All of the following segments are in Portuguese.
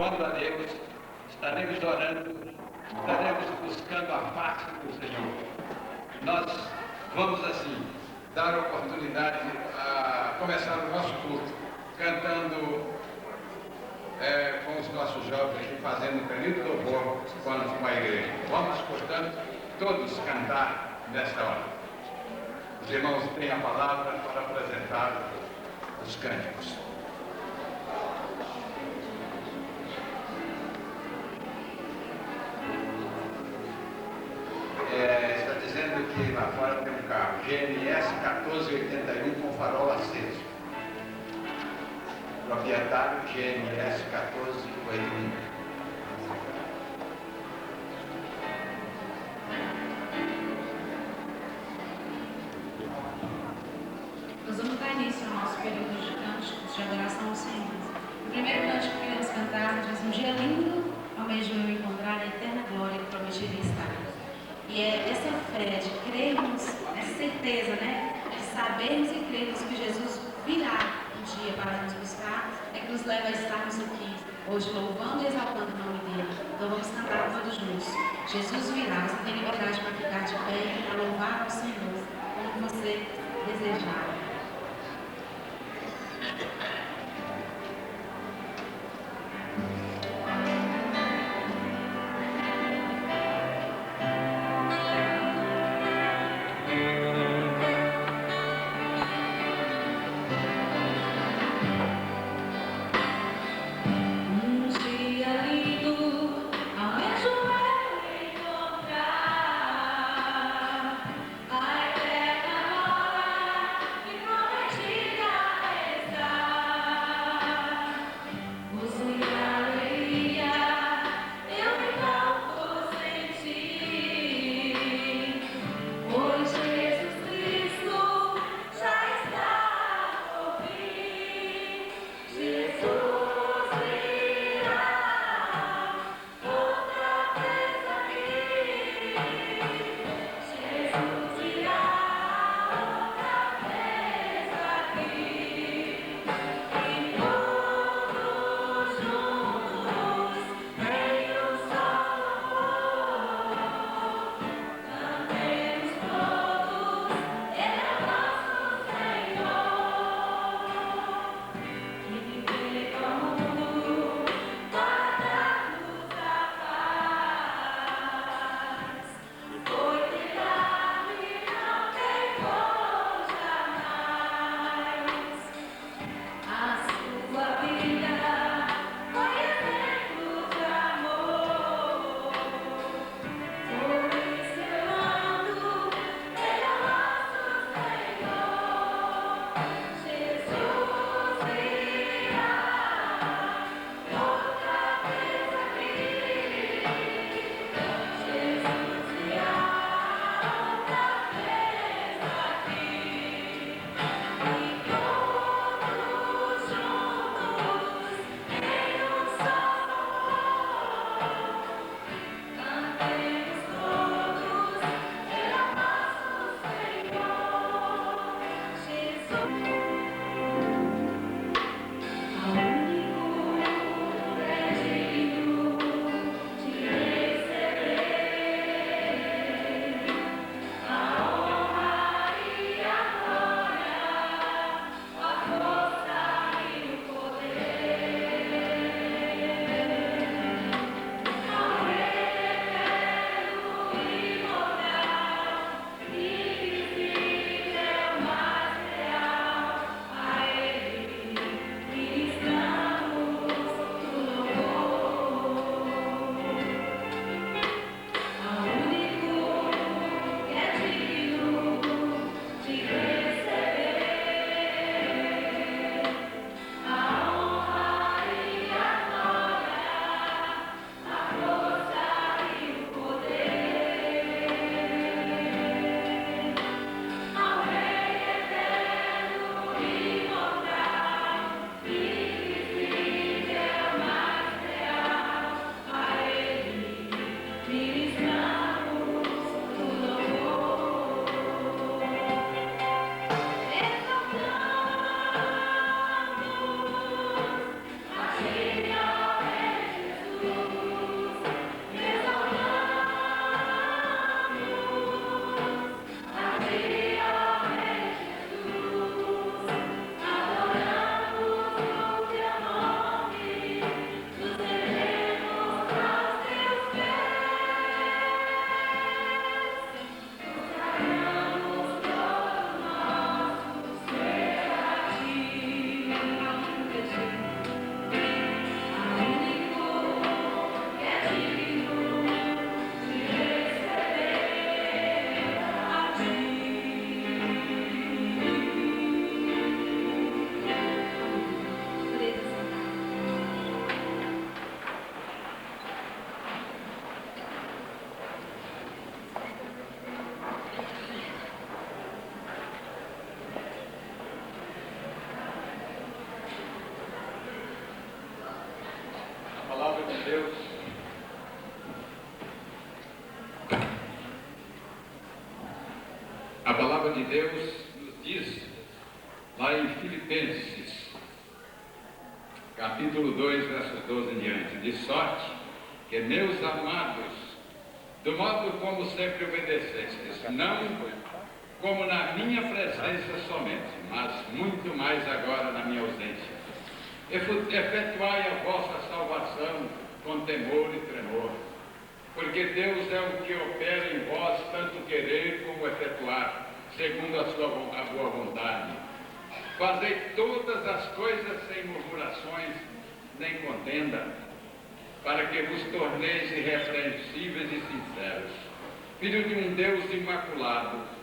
Louvando a Deus, estaremos orando, estaremos buscando a face do Senhor. Nós vamos, assim, dar oportunidade a começar o nosso culto cantando com os nossos jovens aqui, fazendo um período de louvor com a igreja. Vamos, portanto, todos cantar nesta hora. Os irmãos têm a palavra para apresentar os cânticos. Está dizendo que lá fora tem um carro, GMS 1481 com farol aceso. Proprietário GMS 1481. Nós vamos dar início ao nosso período de cânticos de adoração ao Senhor. O primeiro cântico que queremos cantar diz: um dia lindo, almejo eu encontrar a eterna glória que prometido estar. E é essa fé de crermos, essa certeza, de sabermos e crermos que Jesus virá um dia para nos buscar, é que nos leva a estarmos aqui, hoje louvando e exaltando o nome dele. Então vamos cantar todos juntos. Jesus virá, você tem liberdade para ficar de pé e para louvar ao Senhor, como você desejar. Glória palavra de Deus. A palavra de Deus nos diz, lá em Filipenses, capítulo 2, versos 12 em diante, de sorte que, meus amados, do modo como sempre obedecestes, não como na minha presença somente, mas muito mais agora na minha ausência, efetuai a vossa salvação com temor e tremor, porque Deus é o que opera em vós tanto querer como efetuar, segundo a boa vontade. Fazei todas as coisas sem murmurações nem contenda, para que vos torneis irrepreensíveis e sinceros, filho de um Deus imaculado,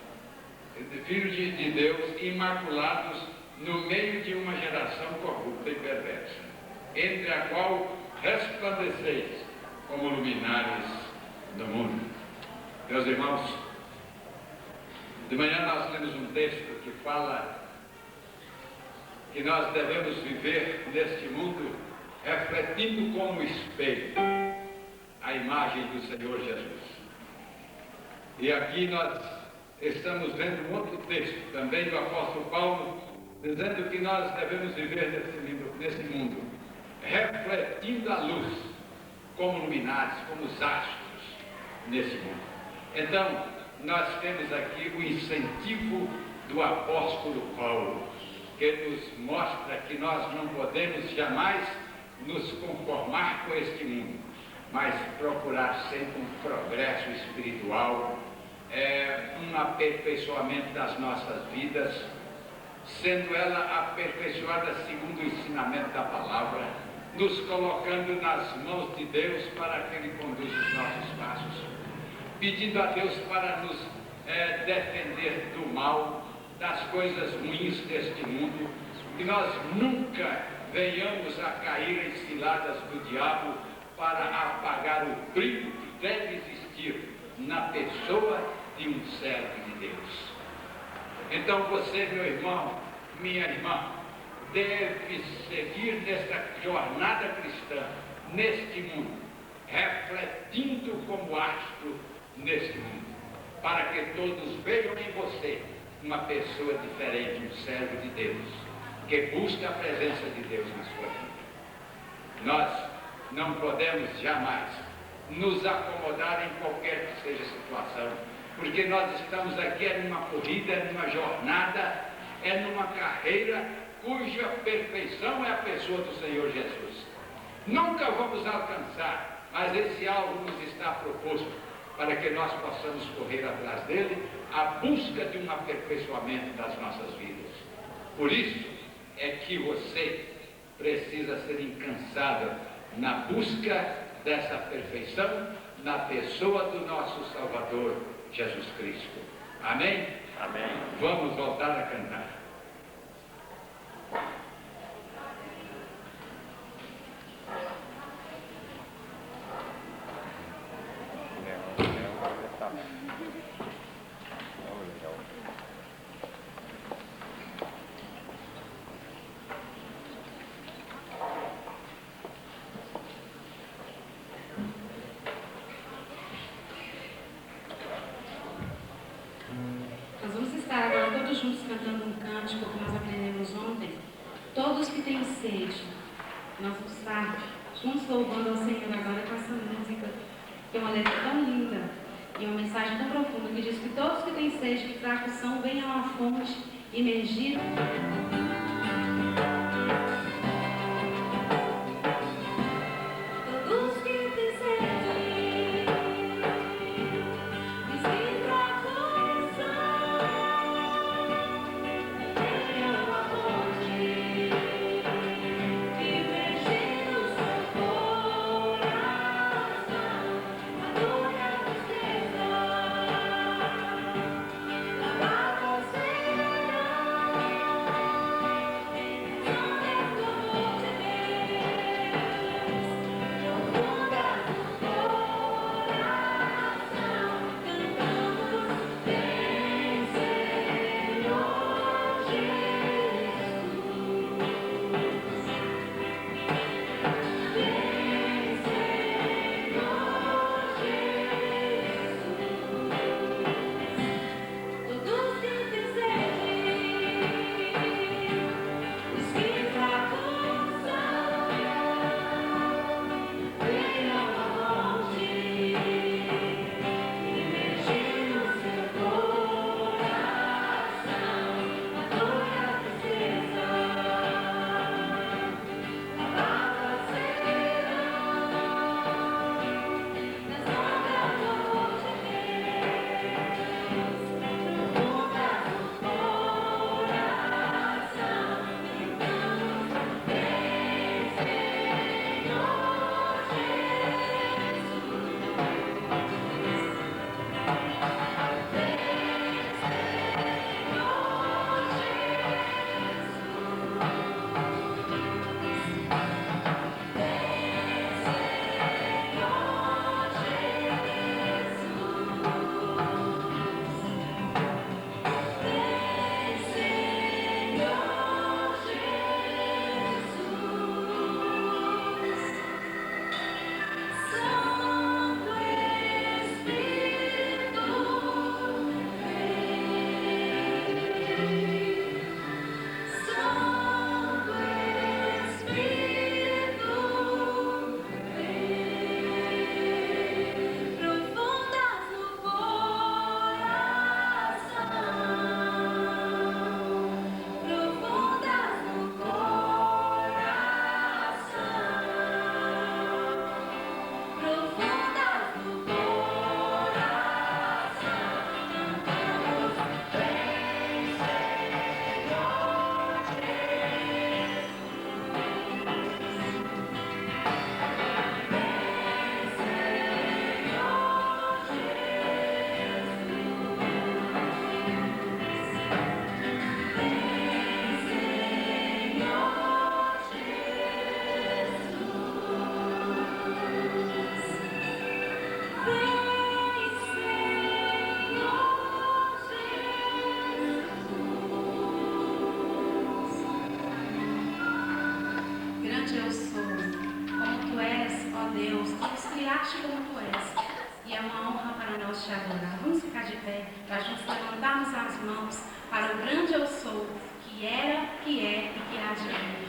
filho de Deus imaculados no meio de uma geração corrupta e perversa, entre a qual resplandeceis como luminares do mundo. Meus irmãos, de manhã nós temos um texto que fala que nós devemos viver neste mundo refletindo como espelho a imagem do Senhor Jesus. E aqui nós estamos vendo um outro texto, também do apóstolo Paulo, dizendo que nós devemos viver nesse mundo, refletindo a luz, como luminares, como os astros nesse mundo. Então, nós temos aqui o incentivo do apóstolo Paulo, que nos mostra que nós não podemos jamais nos conformar com este mundo, mas procurar sempre um progresso espiritual, um aperfeiçoamento das nossas vidas, sendo ela aperfeiçoada segundo o ensinamento da palavra, nos colocando nas mãos de Deus para que Ele conduza os nossos passos, pedindo a Deus para nos defender do mal, das coisas ruins deste mundo, que nós nunca venhamos a cair em ciladas do diabo para apagar o brilho que deve existir na pessoa de um servo de Deus. Então você, meu irmão, minha irmã, deve seguir nesta jornada cristã, neste mundo, refletindo como astro neste mundo, para que todos vejam em você uma pessoa diferente, um servo de Deus, que busca a presença de Deus na sua vida. Nós não podemos jamais nos acomodar em qualquer que seja a situação, porque nós estamos aqui numa corrida, numa jornada, numa carreira cuja perfeição é a pessoa do Senhor Jesus. Nunca vamos alcançar, mas esse alvo nos está proposto para que nós possamos correr atrás dele, a busca de um aperfeiçoamento das nossas vidas. Por isso é que você precisa ser incansado na busca dessa perfeição na pessoa do nosso Salvador Jesus Cristo. Amém? Amém. Vamos voltar a cantar. Nós vamos estar agora todos juntos cantando um cântico que nós aprendemos ontem. Todos que têm sede. Nós vamos estar juntos louvando ao Senhor agora com essa música, que é uma letra tão linda e uma mensagem tão profunda que diz que todos que têm sede de fracos são, venham à fonte, imergir. criaste como tu és. E é uma honra para nós te adorar. Vamos ficar de pé, para juntos levantarmos as mãos para o grande eu sou, que era, que é e que há de vir.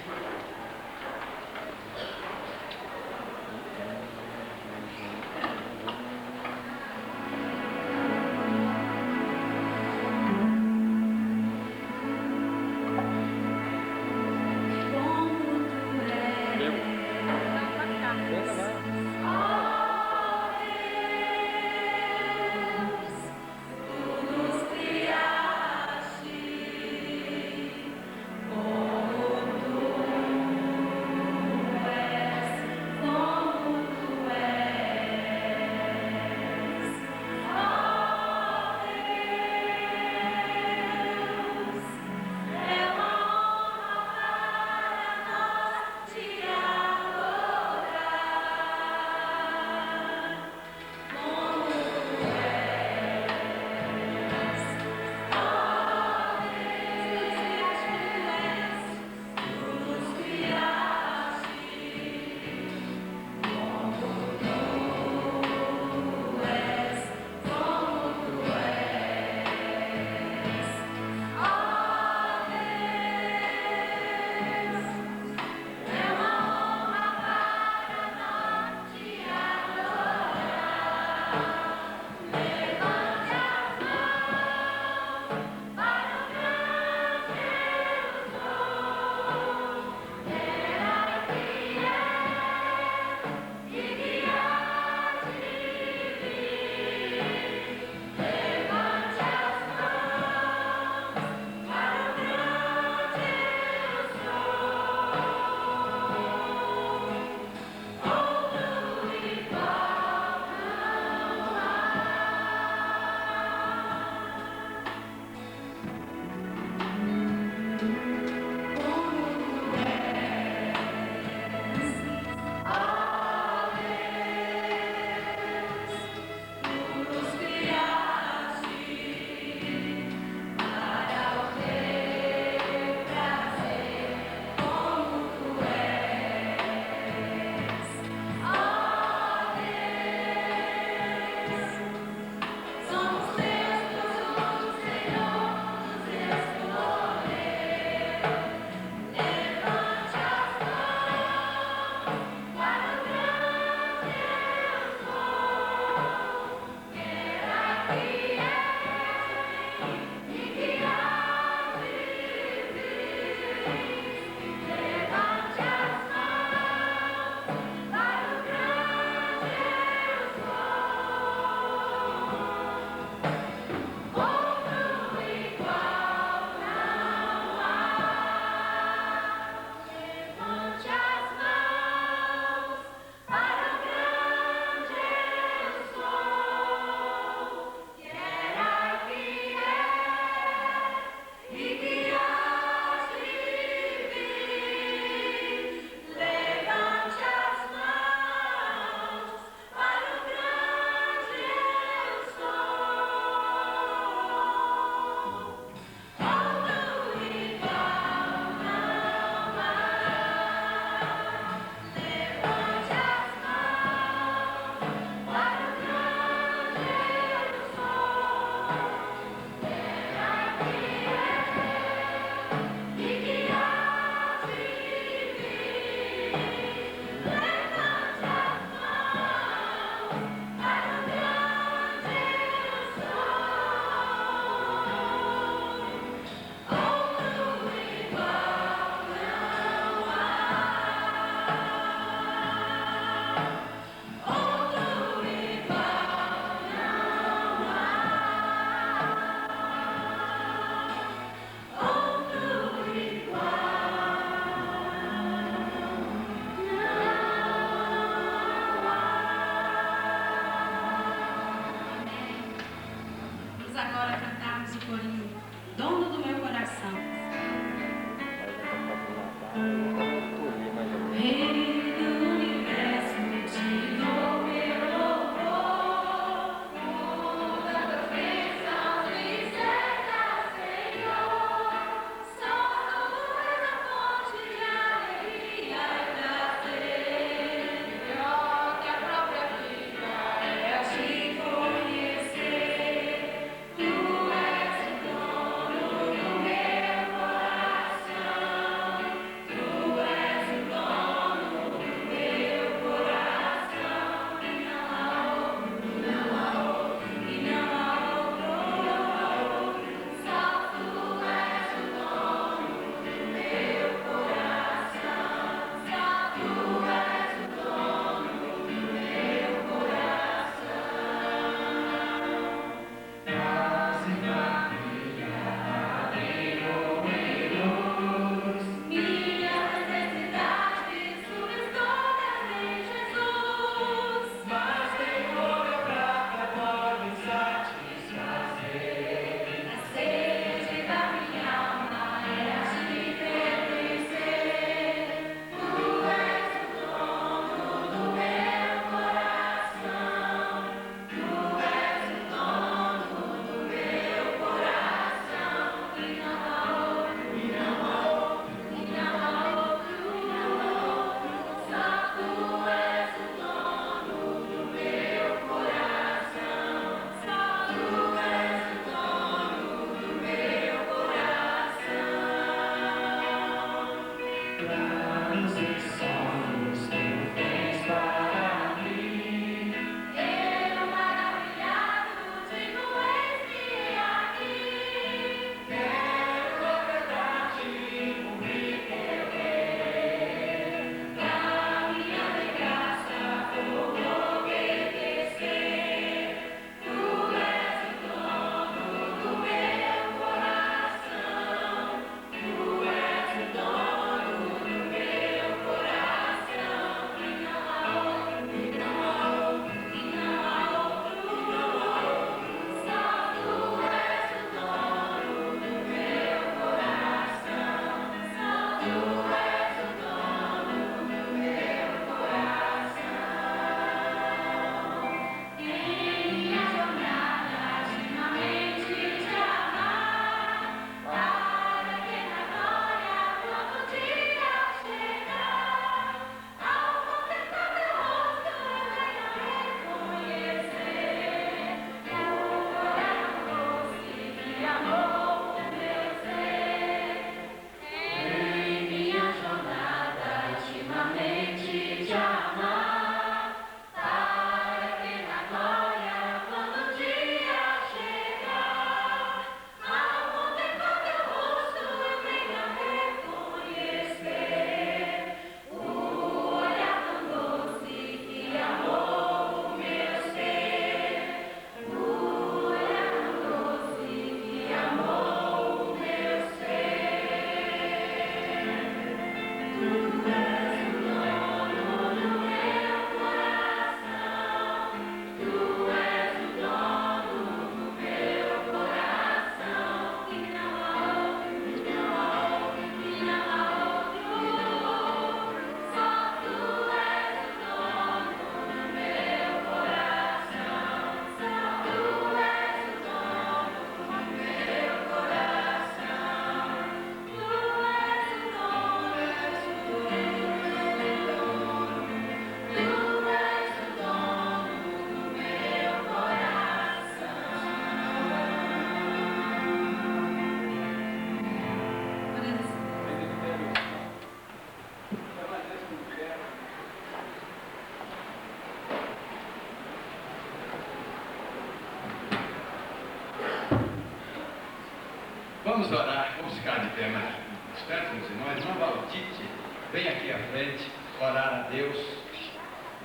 Vamos orar, vamos ficar de pé mais um instante, meus irmãos. Irmã Valdite, vem aqui à frente, orar a Deus,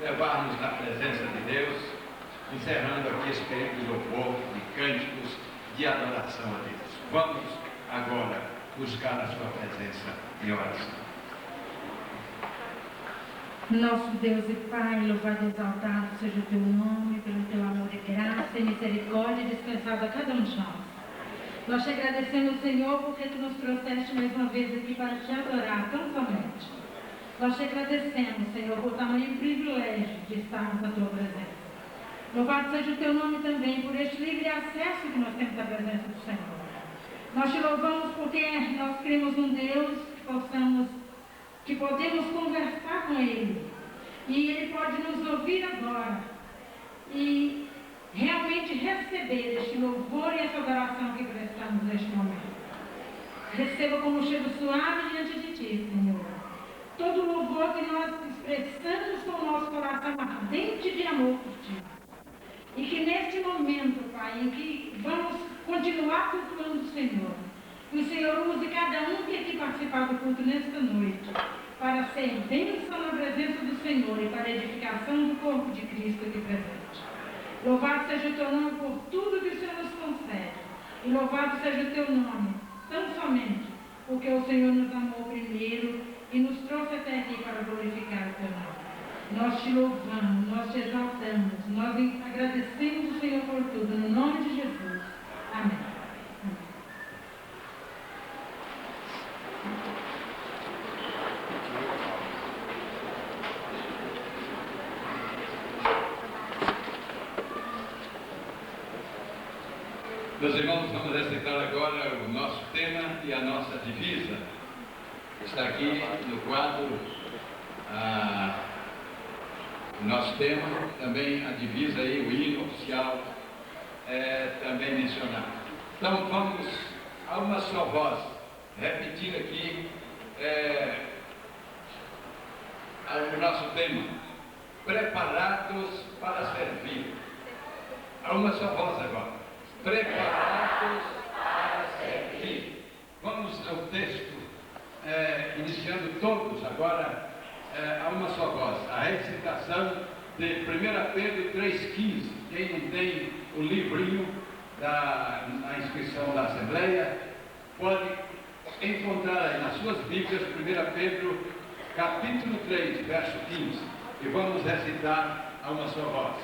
levar-nos na presença de Deus, encerrando aqui esse período de louvor, de cânticos, de adoração a Deus. Vamos agora buscar a sua presença em oração. Nosso Deus e Pai, louvado e exaltado seja o teu nome, pelo teu amor e graça e misericórdia dispensado a cada um de nós. Nós te agradecemos, Senhor, porque tu nos trouxeste mais uma vez aqui para te adorar tão somente. Nós te agradecemos, Senhor, por tamanho privilégio de estarmos na tua presença. Louvado seja o teu nome também por este livre acesso que nós temos à presença do Senhor. Nós te louvamos porque nós cremos num Deus que podemos conversar com Ele. E Ele pode nos ouvir agora. E realmente receber este louvor e essa adoração que prestamos neste momento. Receba como um cheiro suave diante de Ti, Senhor. Todo o louvor que nós expressamos com o nosso coração ardente de amor por Ti. E que neste momento, Pai, em que vamos continuar cultuando o Senhor, que o Senhor use cada um que aqui participar do culto nesta noite, para ser bênção na presença do Senhor e para a edificação do corpo de Cristo aqui presente. Louvado seja o teu nome por tudo que o Senhor nos concede. E louvado seja o teu nome, tão somente porque o Senhor nos amou primeiro e nos trouxe até aqui para glorificar o teu nome. Nós te louvamos, nós te exaltamos, nós agradecemos o Senhor por tudo, no nome de Jesus. Amém. Meus irmãos, vamos recitar agora o nosso tema e a nossa divisa. Está aqui no quadro o nosso tema, também a divisa aí, o hino oficial é também mencionado. Então vamos a uma só voz repetir aqui o nosso tema: preparados para servir. A uma só voz agora. Preparados para servir. Vamos ao texto, iniciando todos agora a uma só voz. A recitação de 1 Pedro 3,15. Quem não tem o livrinho na inscrição da Assembleia, pode encontrar aí nas suas Bíblias 1 Pedro capítulo 3, verso 15. E vamos recitar a uma só voz.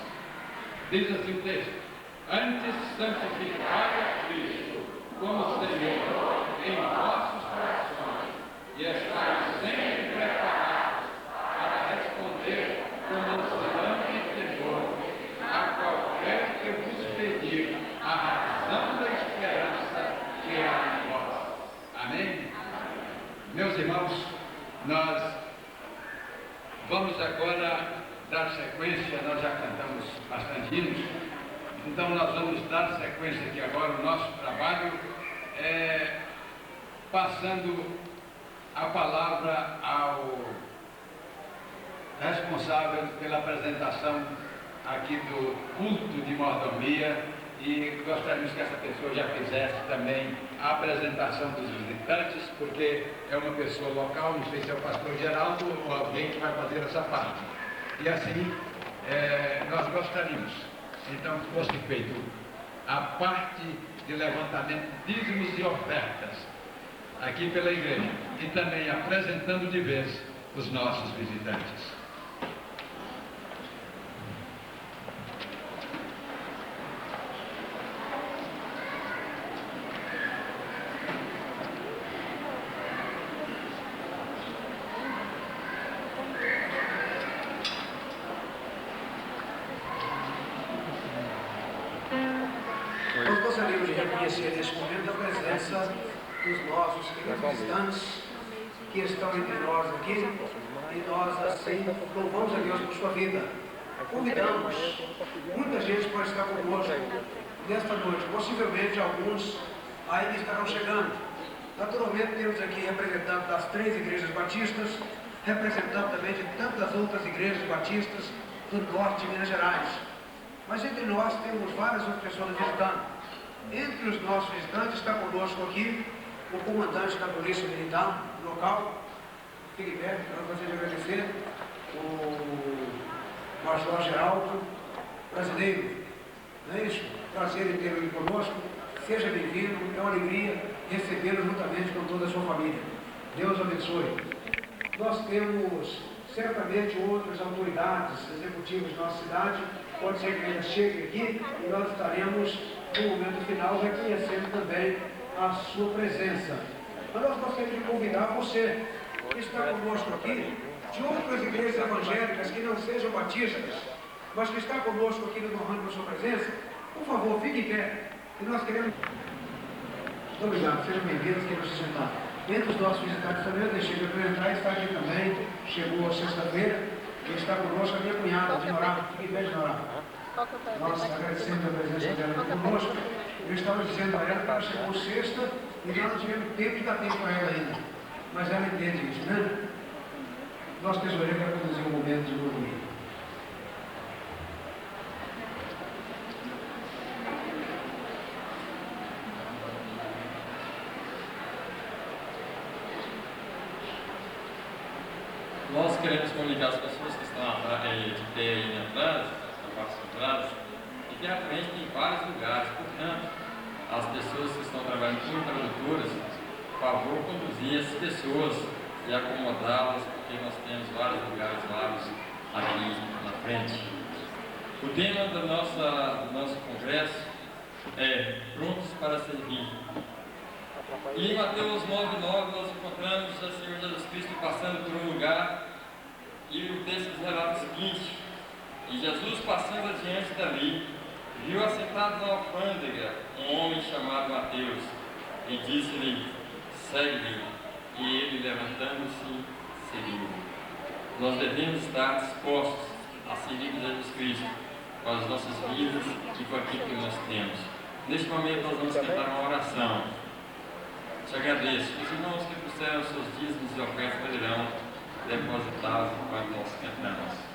Diz assim o texto: antes santificai a Cristo como Senhor em vossos corações, e estai sempre preparados para responder com mansidão e temor a qualquer que vos pedir a razão da esperança que há em vós. Amém? Meus irmãos, nós vamos agora dar sequência. Nós já cantamos bastante hinos. Então nós vamos dar sequência aqui agora ao nosso trabalho, passando a palavra ao responsável pela apresentação aqui do culto de mordomia, e gostaríamos que essa pessoa já fizesse também a apresentação dos visitantes, porque é uma pessoa local, não sei se é o pastor Geraldo ou alguém que vai fazer essa parte. E assim, nós gostaríamos, então, que fosse feito a parte de levantamento de dízimos e ofertas aqui pela igreja, e também apresentando de vez os nossos visitantes. Nós gostaríamos de reconhecer neste momento a presença dos nossos visitantes que estão entre nós aqui, e nós assim louvamos a Deus por sua vida. Convidamos, muita gente pode estar conosco nesta noite, possivelmente alguns ainda estarão chegando. Naturalmente temos aqui representantes das 3 igrejas batistas, representantes também de tantas outras igrejas batistas do norte de Minas Gerais. Mas entre nós temos várias outras pessoas visitando. Entre os nossos visitantes está conosco aqui o comandante da Polícia Militar local, fique perto, eu gostaria de agradecer, o Major Geraldo, brasileiro, não é isso? Prazer em tê-lo aqui conosco, seja bem-vindo, é uma alegria recebê-lo juntamente com toda a sua família. Deus abençoe. Nós temos certamente outras autoridades executivas da nossa cidade, pode ser que ainda chegue aqui e nós estaremos no momento final reconhecendo também a sua presença. Mas nós gostaríamos de convidar você que está conosco aqui, de outras igrejas evangélicas que não sejam batistas, mas que está conosco aqui no honrando a sua presença, por favor, fique em pé, e nós queremos... Muito obrigado, sejam bem-vindos, queiram se sentar. Entre os nossos visitantes também, eu deixei de apresentar, está aqui também, chegou sexta-feira, e está conosco a minha cunhada, de Norá. Fique em pé, de Norá. Nós agradecemos a presença dela aqui conosco. Eu estava dizendo a ela que ela chegou sexta e nós não tivemos tempo de dar tempo para ela ainda. Mas ela entende isso, né? Nosso tesoureiro vai conduzir um momento de movimento. Nós queremos comunicar as pessoas que estão de pé aí na entrada, na parte central, e que à frente tem vários lugares. Portanto, as pessoas que estão trabalhando com tradutoras, por favor, conduzir essas pessoas e acomodá-las, porque nós temos vários lugares vagos aqui na frente. O tema do nosso congresso é Prontos para Servir. E em Mateus 9:9 nós encontramos o Senhor Jesus Cristo passando por um lugar e o texto relata o seguinte: e Jesus passando adiante dali, viu assentado na alfândega um homem chamado Mateus e disse-lhe: segue-me. E ele, levantando-se, seguiu. Nós devemos estar dispostos a servir Jesus Cristo com as nossas vidas e com aquilo que nós temos. Neste momento nós vamos cantar uma oração. Te agradeço. Os irmãos que trouxeram seus dízimos e ofertas poderão depositá-los enquanto nós cantamos.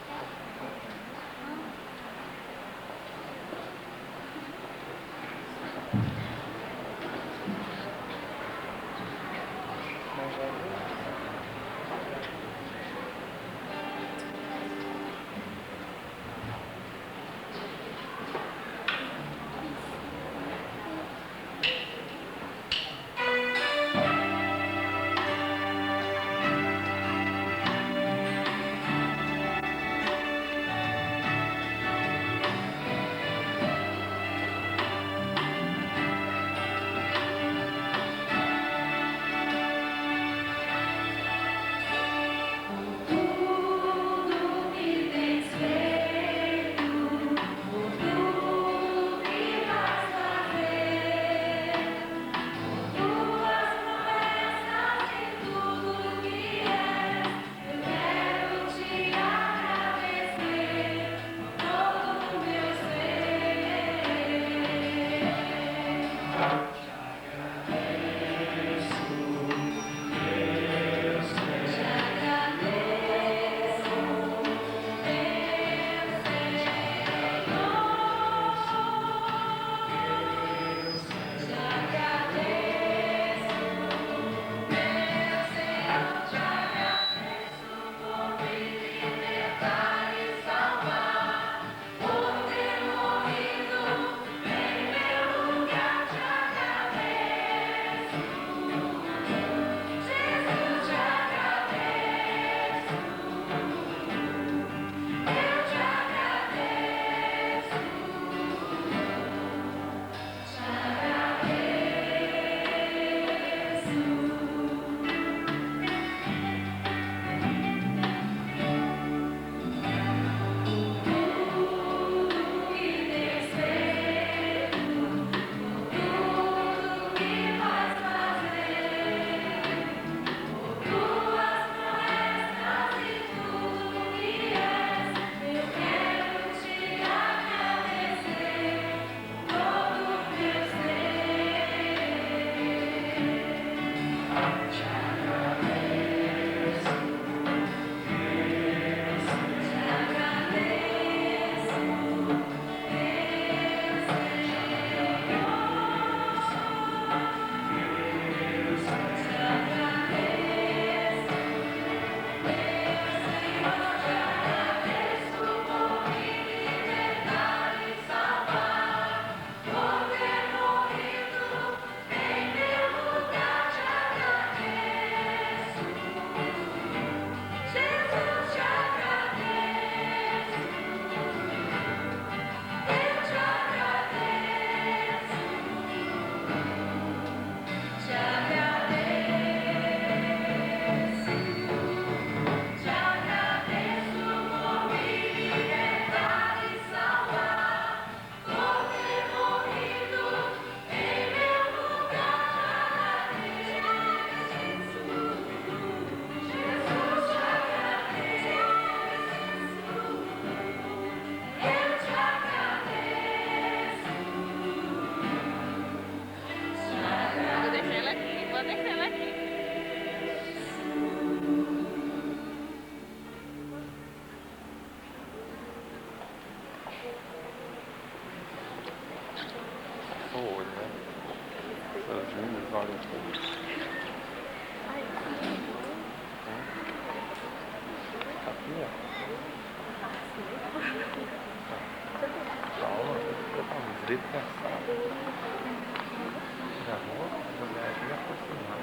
olho, né? Essas linhas, olha aqui. Aqui, ó. Calma, eu tava no direito pensado. Já vou olhar aqui e aproximar.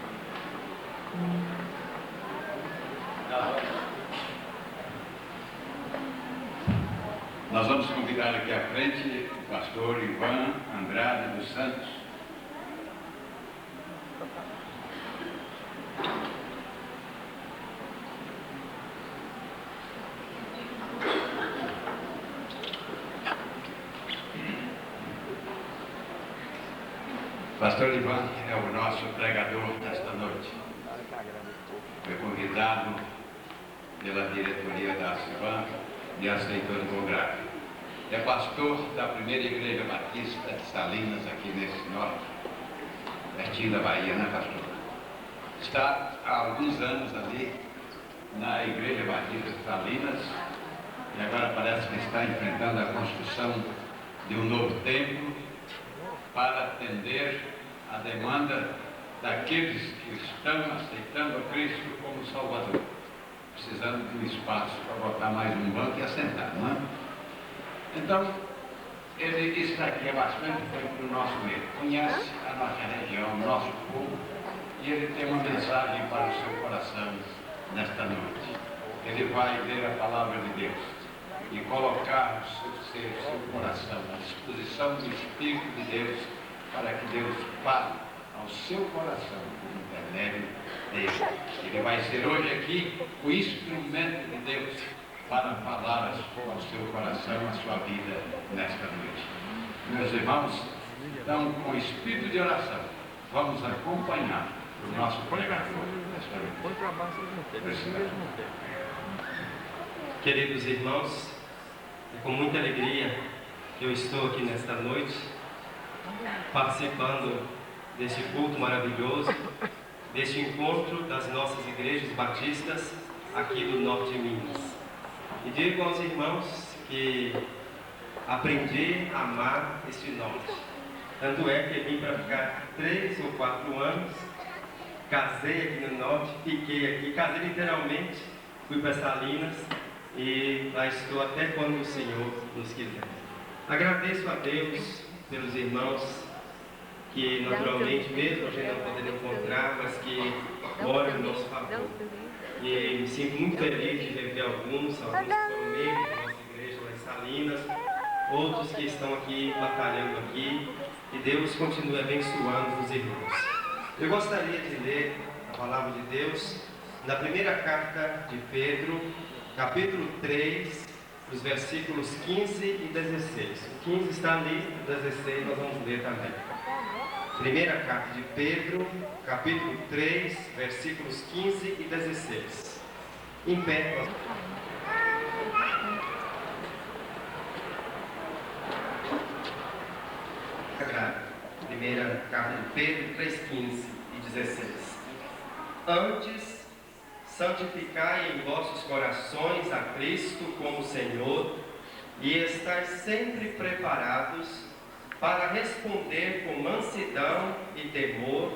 Nós vamos convidar aqui à frente o pastor Ivan Andrade dos Santos. Pastor Ivan é o nosso pregador nesta noite. Foi convidado pela diretoria da CIBAN e aceitou no congresso. É pastor da primeira igreja batista de Salinas, aqui nesse norte, pertinho da Bahia, né, pastor? Está há alguns anos ali na igreja batista de Salinas e agora parece que está enfrentando a construção de um novo templo para atender a demanda daqueles que estão aceitando a Cristo como Salvador, precisando de um espaço para botar mais um banco e assentar, não é? Então, ele está aqui há bastante tempo no nosso meio, conhece a nossa região, o nosso povo, e ele tem uma mensagem para o seu coração nesta noite. Ele vai ler a palavra de Deus e colocar o seu ser, o seu coração à disposição do Espírito de Deus, para que Deus fale ao seu coração por intermédio dele. Ele vai ser hoje aqui o instrumento de Deus para falar ao seu coração, à sua vida nesta noite. Meus irmãos, então, com espírito de oração, vamos acompanhar o nosso pregador nesta noite. Queridos irmãos, é com muita alegria que eu estou aqui nesta noite, participando deste culto maravilhoso, deste encontro das nossas igrejas batistas aqui do norte de Minas. E digo aos irmãos que aprendi a amar este norte. Tanto é que vim para ficar 3 ou 4 anos, casei aqui no norte, fiquei aqui, casei literalmente, fui para Salinas e lá estou até quando o Senhor nos quiser. Agradeço a Deus pelos irmãos que naturalmente, mesmo a gente não podendo encontrar, mas que oram em nosso favor. E me sinto muito feliz de rever alguns que foram membros da nossa igreja lá em Salinas, outros que estão aqui batalhando aqui, e Deus continue abençoando os irmãos. Eu gostaria de ler a palavra de Deus na primeira carta de Pedro, capítulo 3, os versículos 15 e 16. O 15 está ali, o 16 nós vamos ler também. Primeira carta de Pedro, capítulo 3, versículos 15 e 16. Em pé. Primeira carta de Pedro 3, 15 e 16. Antes, santificai em vossos corações a Cristo como Senhor, e estais sempre preparados para responder com mansidão e temor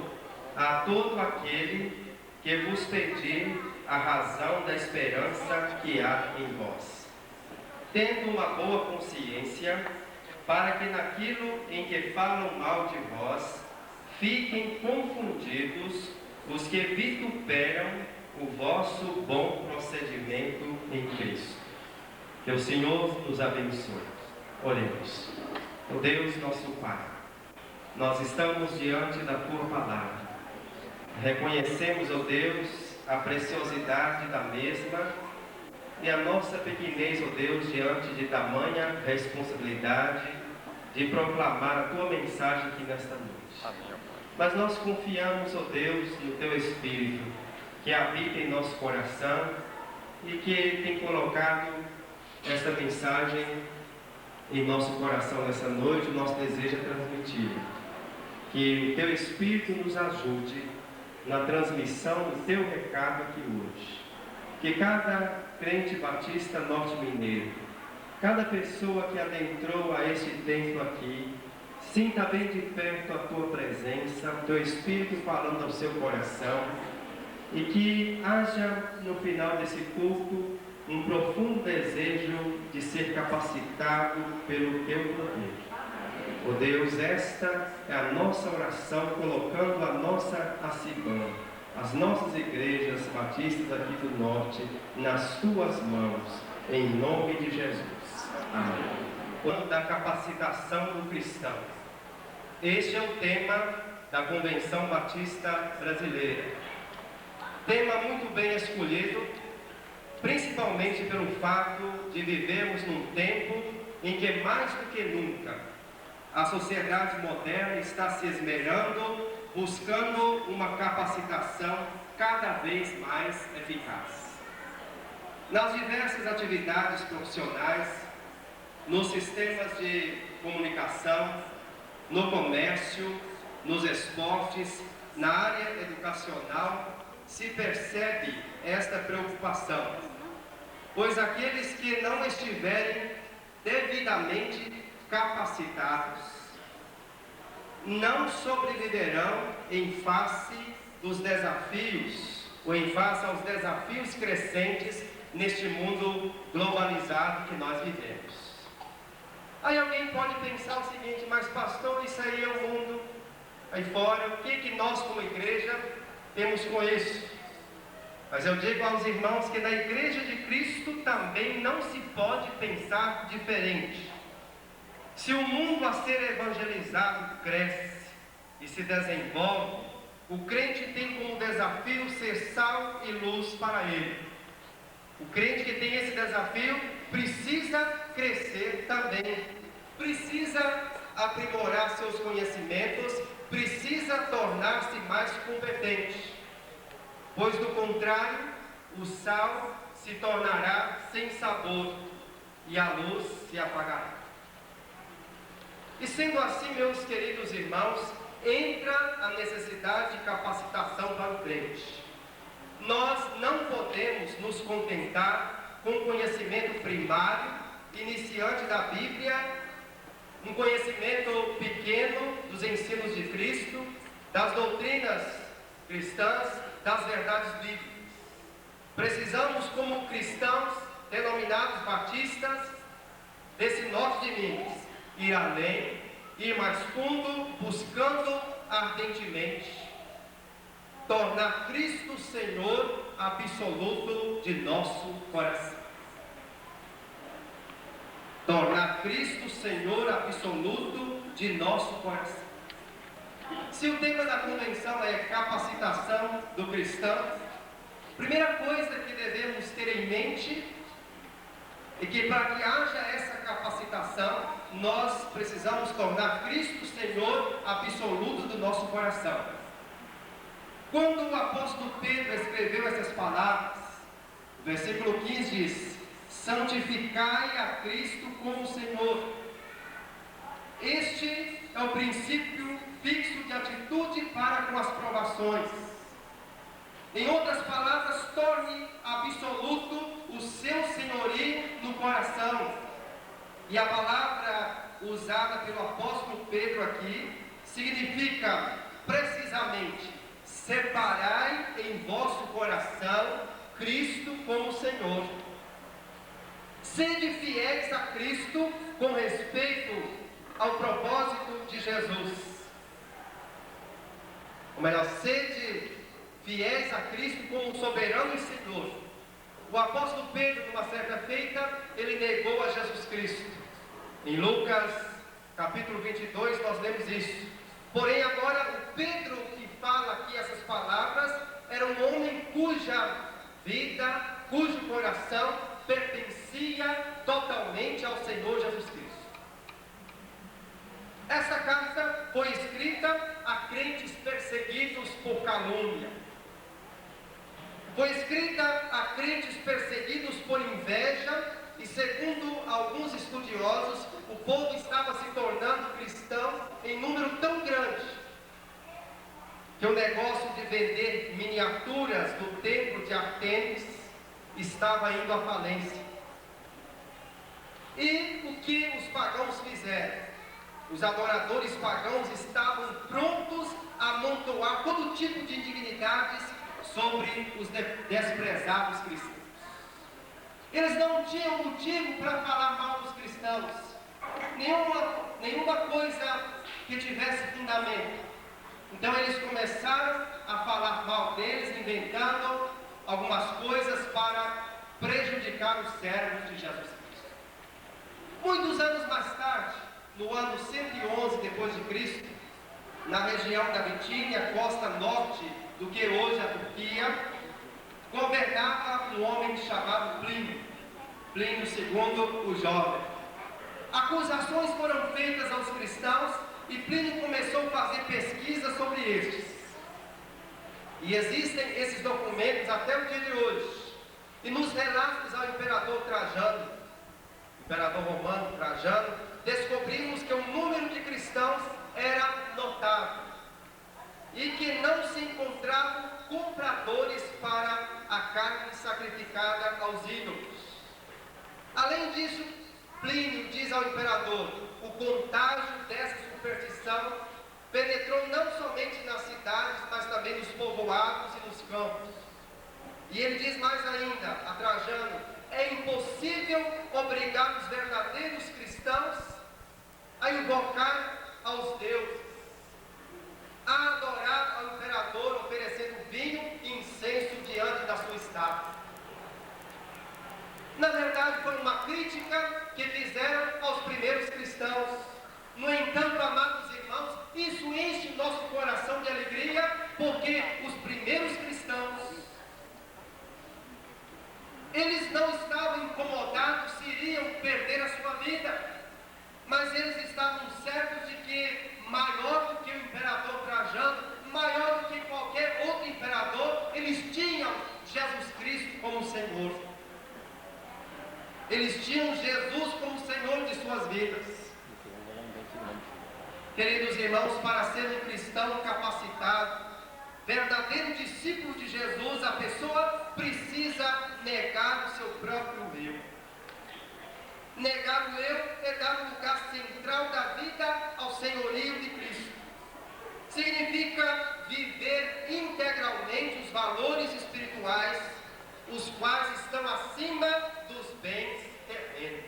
a todo aquele que vos pedir a razão da esperança que há em vós, tendo uma boa consciência, para que naquilo em que falam mal de vós, fiquem confundidos os que vituperam o vosso bom procedimento em Cristo. Que o Senhor nos abençoe. Oremos. Ó Deus, nosso Pai, nós estamos diante da Tua Palavra. Reconhecemos, ó Deus, a preciosidade da mesma e a nossa pequenez, ó Deus, diante de tamanha responsabilidade de proclamar a Tua mensagem aqui nesta noite. Mas nós confiamos, ó Deus, no Teu Espírito, que habita em nosso coração e que tem colocado esta mensagem em nosso coração nessa noite. O nosso desejo é transmitir. Que o Teu Espírito nos ajude na transmissão do Teu recado aqui hoje. Que cada crente batista norte-mineiro, cada pessoa que adentrou a este templo aqui, Sinta bem de perto a tua presença, o teu Espírito falando ao seu coração, e que haja no final desse culto um profundo desejo de ser capacitado pelo teu poder. Ó Deus, esta é a nossa oração, colocando a nossa ACIBAN, as nossas igrejas batistas aqui do Norte, nas tuas mãos, em nome de Jesus. Amém. O ano da capacitação do cristão. Este é o tema da Convenção Batista Brasileira. Tema muito bem escolhido, principalmente pelo fato de vivermos num tempo em que, mais do que nunca, a sociedade moderna está se esmerando, buscando uma capacitação cada vez mais eficaz. Nas diversas atividades profissionais, nos sistemas de comunicação, no comércio, nos esportes, na área educacional, se percebe esta preocupação, pois aqueles que não estiverem devidamente capacitados não sobreviverão em face dos desafios, ou em face aos desafios crescentes neste mundo globalizado que nós vivemos. Aí alguém pode pensar o seguinte: mas pastor, isso aí é o mundo aí fora, o que nós como igreja temos com isso? Mas eu digo aos irmãos que na igreja de Cristo também não se pode pensar diferente. Se o mundo a ser evangelizado cresce e se desenvolve, o crente tem como desafio ser sal e luz para ele. O crente que tem esse desafio precisa crescer também, precisa aprimorar seus conhecimentos, precisa tornar-se mais competente, pois do contrário, o sal se tornará sem sabor e a luz se apagará. E sendo assim, meus queridos irmãos, entra a necessidade de capacitação para o crente. Nós não podemos nos contentar com o conhecimento primário, iniciante da Bíblia, um conhecimento pequeno dos ensinos de Cristo, das doutrinas cristãs, das verdades bíblicas. Precisamos, como cristãos denominados batistas desse norte de Minas, ir além, ir mais fundo, buscando ardentemente tornar Cristo Senhor absoluto de nosso coração. Tornar Cristo Senhor absoluto de nosso coração. Se o tema da convenção é capacitação do cristão, a primeira coisa que devemos ter em mente é que para que haja essa capacitação, nós precisamos tornar Cristo Senhor absoluto do nosso coração. Quando o apóstolo Pedro escreveu essas palavras, o versículo 15 diz: santificai a Cristo como Senhor. Este é o princípio fixo de atitude para com as provações. Em outras palavras, torne absoluto o seu senhorio no coração. E a palavra usada pelo apóstolo Pedro aqui significa precisamente: separai em vosso coração Cristo como Senhor. Sede fiéis a Cristo com respeito ao propósito de Jesus. Ou melhor, sede fiéis a Cristo como soberano e Senhor. O apóstolo Pedro, numa certa feita, ele negou a Jesus Cristo. Em Lucas capítulo 22 nós lemos isso. Porém agora o Pedro que fala aqui essas palavras era um homem cuja vida, cujo coração pertencia totalmente ao Senhor Jesus Cristo. Essa carta foi escrita a crentes perseguidos por calúnia. Foi escrita a crentes perseguidos por inveja e, segundo alguns estudiosos, o povo estava se tornando cristão em número tão grande que o negócio de vender miniaturas do templo de Artemis estava indo à falência. E o que os pagãos fizeram? Os adoradores pagãos estavam prontos a amontoar todo tipo de indignidades sobre os desprezados cristãos. Eles não tinham motivo para falar mal dos cristãos, nenhuma coisa que tivesse fundamento. Então eles começaram a falar mal deles, inventando algumas coisas para prejudicar os servos de Jesus Cristo. Muitos anos mais tarde, no ano 111 depois de Cristo, na região da Bitínia, costa norte do que hoje a Turquia, governava um homem chamado Plínio II, o jovem. Acusações foram feitas aos cristãos e Plínio começou a fazer pesquisas sobre estes. E existem esses documentos até o dia de hoje. E nos relatos ao imperador Trajano, imperador romano Trajano, descobrimos que o número de cristãos era notável e que não se encontravam compradores para a carne sacrificada aos ídolos. Além disso, Plínio diz ao imperador: o contágio dessa superstição penetrou não somente nas cidades, mas também nos povoados e nos campos. E ele diz mais ainda a Trajano: é impossível obrigar os verdadeiros cristãos a invocar aos deuses, a adorar ao imperador oferecendo vinho e incenso diante da sua estátua. Na verdade, foi uma crítica que fizeram aos primeiros cristãos. No entanto, amados irmãos, isso enche nosso coração de alegria, porque os primeiros cristãos, eles não estavam incomodados se iriam perder a sua vida, mas eles estavam certos de que maior do que o imperador Trajano, maior do que qualquer outro imperador, eles tinham Jesus Cristo como Senhor. Eles tinham Jesus como Senhor de suas vidas. Queridos irmãos, para ser um cristão capacitado, verdadeiro discípulo de Jesus, a pessoa precisa negar o seu próprio eu. Negar o eu é dar o lugar central da vida ao senhorio de Cristo. Significa viver integralmente os valores espirituais, os quais estão acima dos bens terrenos.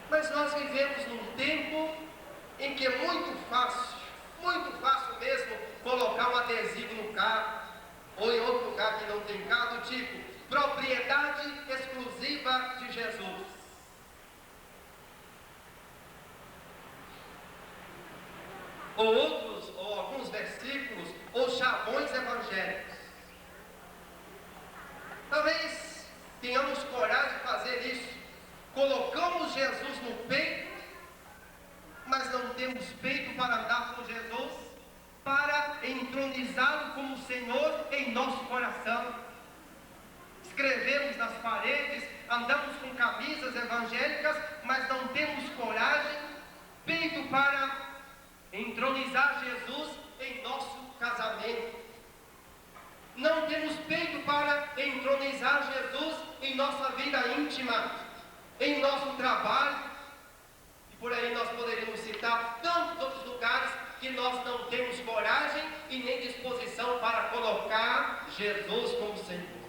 Mas nós vivemos num tempo em que é muito fácil mesmo, colocar um adesivo no carro, ou em outro lugar que não tem carro, do tipo: propriedade exclusiva de Jesus. Ou alguns versículos, ou chavões evangélicos. Talvez tenhamos coragem de fazer isso. Colocamos Jesus no peito, mas não temos peito para andar com Jesus, para entronizá-lo como Senhor em nosso coração. Escrevemos nas paredes, andamos com camisas evangélicas, mas não temos coragem, peito para entronizar Jesus em nosso casamento. Não temos peito para entronizar Jesus em nossa vida íntima, em nosso trabalho, e por aí nós poderíamos citar tantos outros lugares que nós não temos coragem e nem disposição para colocar Jesus como Senhor.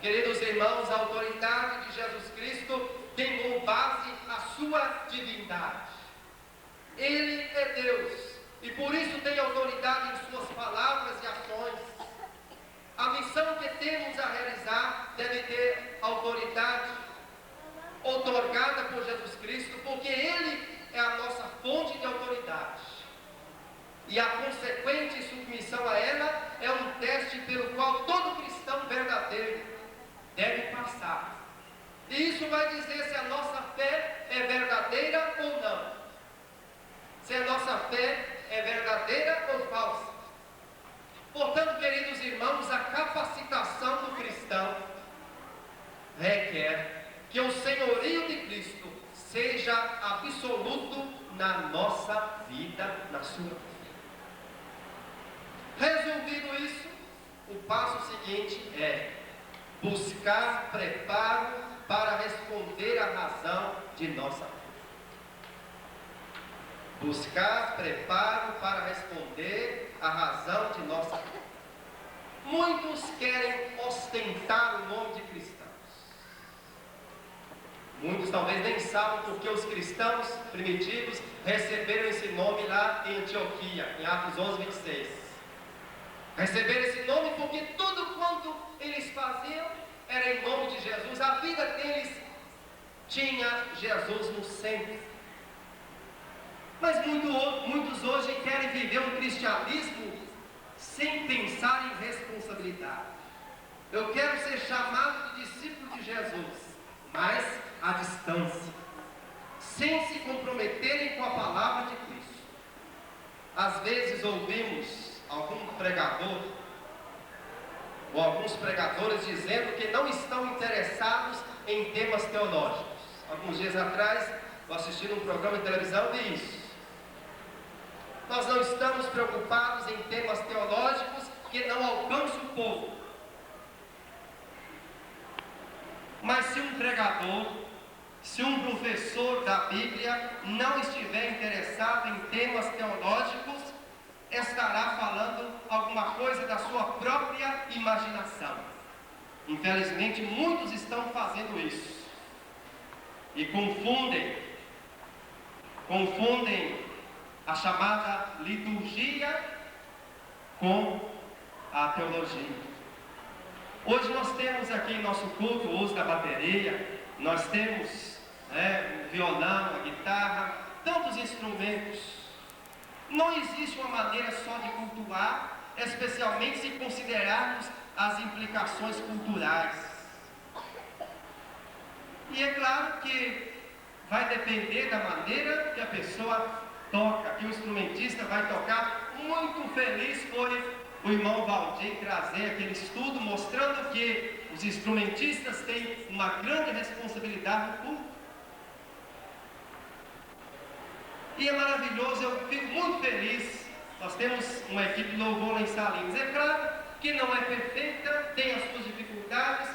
Queridos irmãos, a autoridade de Jesus Cristo tem como base a sua divindade. Ele é Deus e por isso tem autoridade em suas palavras e ações. A missão que temos a realizar deve ter autoridade outorgada por Jesus Cristo, porque Ele é a nossa fonte de autoridade. E a consequente submissão a ela é um teste pelo qual todo cristão verdadeiro deve passar. E isso vai dizer se a nossa fé é verdadeira ou não. Se a nossa fé é verdadeira ou falsa. Portanto, queridos irmãos, a capacitação do cristão requer que o senhorio de Cristo seja absoluto na nossa vida, na sua vida. Resolvido isso, o passo seguinte é buscar preparo para responder à razão de nossa fé. buscar preparo para responder à razão de nossa fé. Muitos querem ostentar o nome de cristãos. Muitos talvez nem sabem porque os cristãos primitivos receberam esse nome lá em Antioquia, em Atos 11, 26. Receberam esse nome porque tudo quanto eles faziam era em nome de Jesus. A vida deles tinha Jesus no centro. Mas muitos hoje querem viver um cristianismo sem pensar em responsabilidade. Eu quero ser chamado de discípulo de Jesus, mas à distância, sem se comprometerem com a palavra de Cristo. Às vezes ouvimos algum pregador ou alguns pregadores dizendo que não estão interessados em temas teológicos. Alguns dias atrás eu assisti um programa de televisão e vi isso. Nós não estamos preocupados em temas teológicos que não alcançam o povo. Mas se um pregador, se um professor da Bíblia não estiver interessado em temas teológicos, estará falando alguma coisa da sua própria imaginação. Infelizmente, muitos estão fazendo isso. E confundem a chamada liturgia com a teologia. Hoje nós temos aqui em nosso culto o uso da bateria, nós temos o violão, a guitarra, tantos instrumentos. Não existe uma maneira só de cultuar, especialmente se considerarmos as implicações culturais. E é claro que vai depender da maneira que a pessoa toca, que o instrumentista vai tocar. Muito feliz foi o irmão Valdir trazer aquele estudo mostrando que os instrumentistas têm uma grande responsabilidade no culto. E é maravilhoso, eu fico muito feliz. Nós temos uma equipe de louvor lá em Salinas. É claro que não é perfeita, tem as suas dificuldades,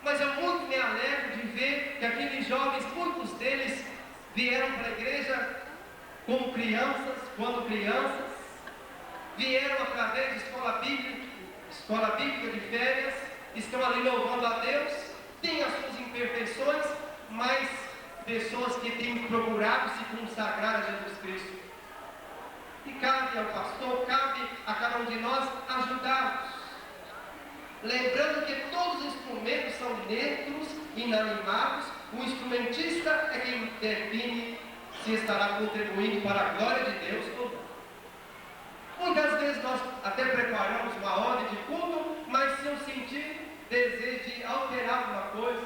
mas eu muito me alegro de ver que aqueles jovens, muitos deles vieram para a igreja como crianças, quando crianças, vieram através de escola bíblica de férias, estão ali louvando a Deus, têm as suas imperfeições, mas pessoas que têm procurado se consagrar a Jesus Cristo. E cabe ao pastor, cabe a cada um de nós ajudá-los. Lembrando que todos os instrumentos são neutros, inanimados, o instrumentista é quem define se estará contribuindo para a glória de Deus ou não. Muitas vezes nós até preparamos uma ordem de culto, mas se eu sentir desejo de alterar alguma coisa,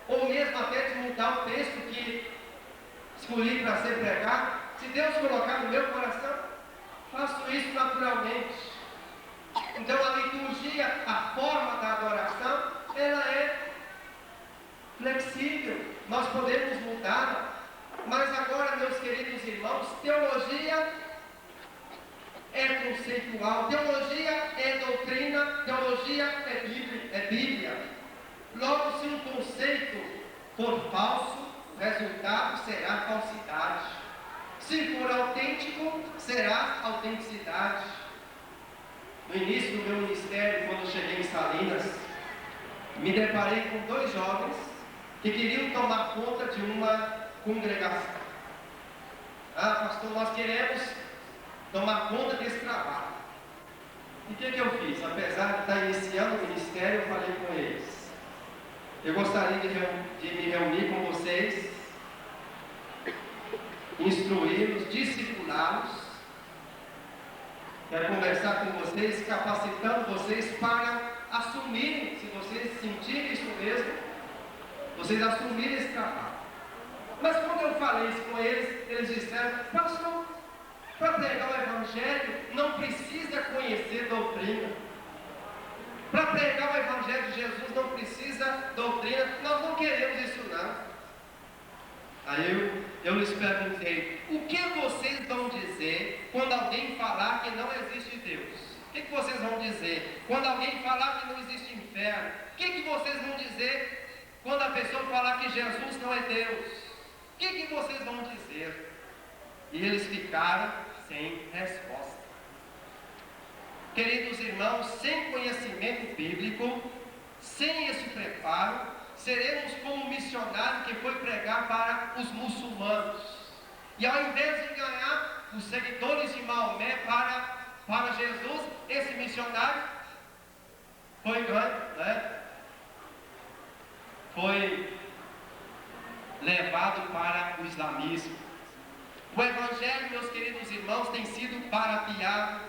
ou mesmo até de mudar o texto que escolhi para ser pregado, se Deus colocar no meu coração, faço isso naturalmente. Então a liturgia, a forma da adoração, ela é flexível, nós podemos mudar. Mas agora, meus queridos irmãos, teologia é conceitual, teologia é doutrina, teologia é Bíblia. Logo, se um conceito for falso, o resultado será falsidade. Se for autêntico, será autenticidade. No início do meu ministério, quando cheguei em Salinas, me deparei com 2 jovens que queriam tomar conta de uma congregação. Pastor, nós queremos tomar conta desse trabalho. E o que eu fiz? Apesar de estar iniciando o ministério, eu falei com eles: eu gostaria de me reunir com vocês, instruí-los, discipulá-los, quero conversar com vocês, capacitando vocês para assumirem, se vocês sentirem isso mesmo, vocês assumirem esse trabalho. Mas quando eu falei isso com eles, eles disseram: pastor, para pregar o Evangelho não precisa conhecer doutrina. Para pregar o Evangelho de Jesus não precisa doutrina. Nós não queremos isso não. Aí eu lhes perguntei: o que vocês vão dizer quando alguém falar que não existe Deus? O que vocês vão dizer quando alguém falar que não existe inferno? O que vocês vão dizer quando a pessoa falar que Jesus não é Deus? O que vocês vão dizer? e eles ficaram sem resposta. Queridos irmãos, sem conhecimento bíblico, sem esse preparo, seremos como o missionário que foi pregar para os muçulmanos. E ao invés de ganhar os seguidores de Maomé para Jesus, esse missionário foi ganho, né? Foi levado para o islamismo. O Evangelho, meus queridos irmãos, tem sido barateado.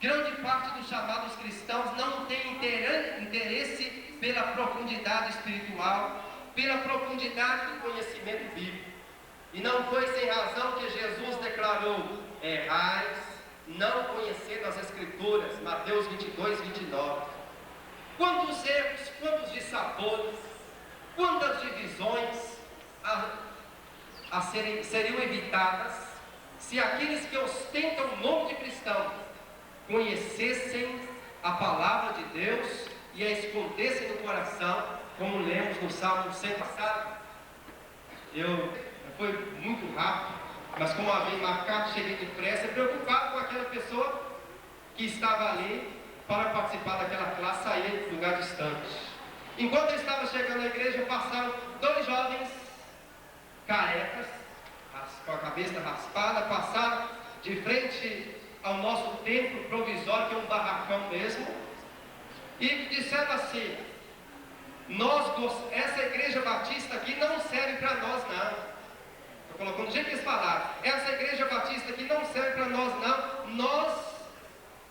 Grande parte dos chamados cristãos não tem interesse pela profundidade espiritual, pela profundidade do conhecimento bíblico. E não foi sem razão que Jesus declarou: errais, não conhecendo as Escrituras. Mateus 22, 29. Quantos erros, quantos dissabores, quantas divisões seriam evitadas se aqueles que ostentam o nome de cristão conhecessem a palavra de Deus e a escondessem no coração, como lemos no Salmo 100 passado. Foi muito rápido, mas como havia marcado, cheguei depressa, preocupado com aquela pessoa que estava ali para participar daquela classe, sair de lugar distante. Enquanto eu estava chegando na igreja, passaram 2 jovens carecas, com a cabeça raspada, passaram de frente ao nosso templo provisório, que é um barracão mesmo, e disseram assim: essa igreja batista aqui não serve para nós não. Estou colocando do jeito que eles falaram: essa igreja batista aqui não serve para nós não, nós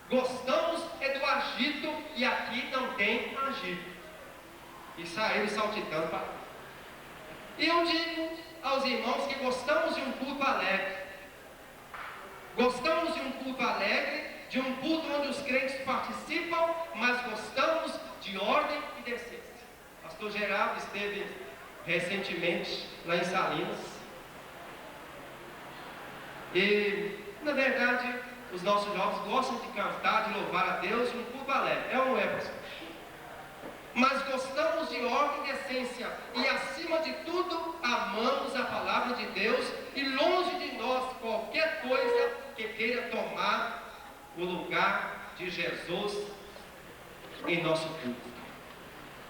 gostamos é do agito e aqui não tem agito. E saíram saltitando para lá. E eu digo aos irmãos que gostamos de um culto alegre. Gostamos de um culto alegre, de um culto onde os crentes participam, mas gostamos de ordem e decência. Pastor Geraldo esteve recentemente lá em Salinas. E, na verdade, os nossos jovens gostam de cantar, de louvar a Deus, um culto alegre. É ou não é, pastor? Mas gostamos de ordem e decência, e acima de tudo, amamos a palavra de Deus, e longe de nós qualquer coisa que queira tomar o lugar de Jesus em nosso culto.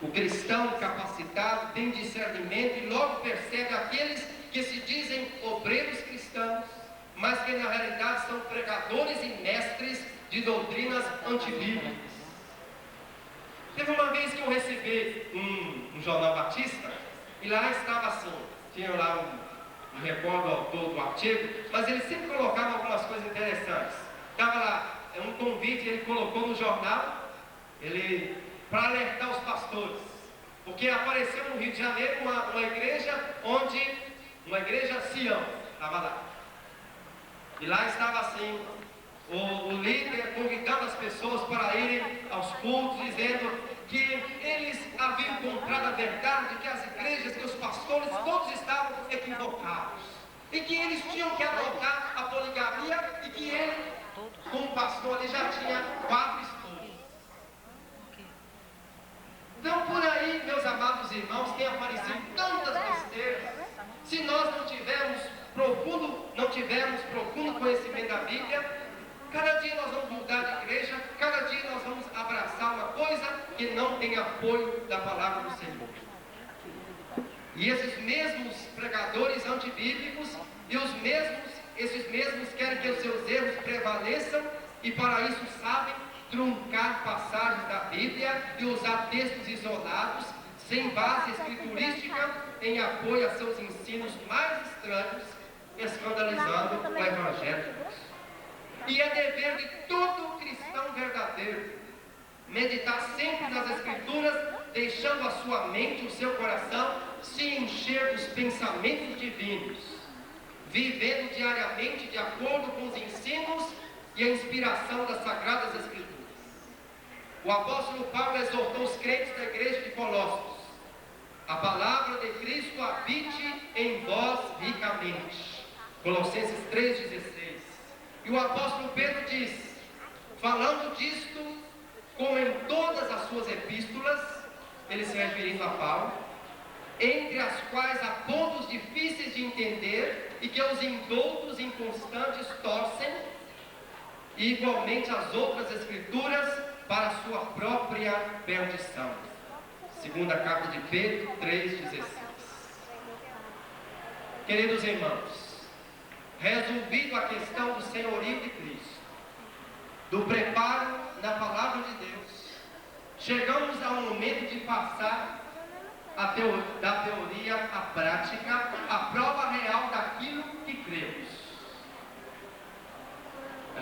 O cristão capacitado tem discernimento e logo percebe aqueles que se dizem obreiros cristãos, mas que na realidade são pregadores e mestres de doutrinas antibíblicas. Teve uma vez que eu recebi um jornal batista, e lá estava assim, tinha lá não recordo o autor do artigo, mas ele sempre colocava algumas coisas interessantes. Estava lá um convite, ele colocou no jornal, para alertar os pastores, porque apareceu no Rio de Janeiro uma igreja uma igreja Sião, estava lá. E lá estava assim, o líder convidando as pessoas para irem aos cultos, dizendo que eles haviam encontrado a verdade, que as igrejas, que os pastores, todos estavam equivocados. E que eles tinham que adotar a poligamia, e que ele, como pastor, ele já tinha 4 esposas. Então, por aí, meus amados irmãos, tem aparecido tantas besteiras. Se nós não tivermos profundo conhecimento da Bíblia, cada dia nós vamos mudar de igreja, cada dia nós vamos abraçar uma coisa que não tem apoio da palavra do Senhor. E esses mesmos pregadores antibíblicos, esses mesmos querem que os seus erros prevaleçam, e para isso sabem truncar passagens da Bíblia e usar textos isolados, sem base escriturística, em apoio a seus ensinos mais estranhos, escandalizando o Evangelho de Deus. E é dever de todo cristão verdadeiro meditar sempre nas Escrituras, deixando a sua mente, o seu coração, se encher dos pensamentos divinos, vivendo diariamente de acordo com os ensinos e a inspiração das Sagradas Escrituras. O apóstolo Paulo exortou os crentes da igreja de Colossos: a palavra de Cristo habite em vós ricamente. Colossenses 3,16. E o apóstolo Pedro diz, falando disto, como em todas as suas epístolas, ele se referindo a Paulo, entre as quais há pontos difíceis de entender, poder e que os indoutos inconstantes torcem, e igualmente as outras escrituras para a sua própria perdição. Segunda carta de Pedro 3,16. Queridos irmãos, resolvido a questão do senhorio de Cristo, do preparo na palavra de Deus, chegamos ao momento de passar da teoria à prática, a prova real daquilo que cremos.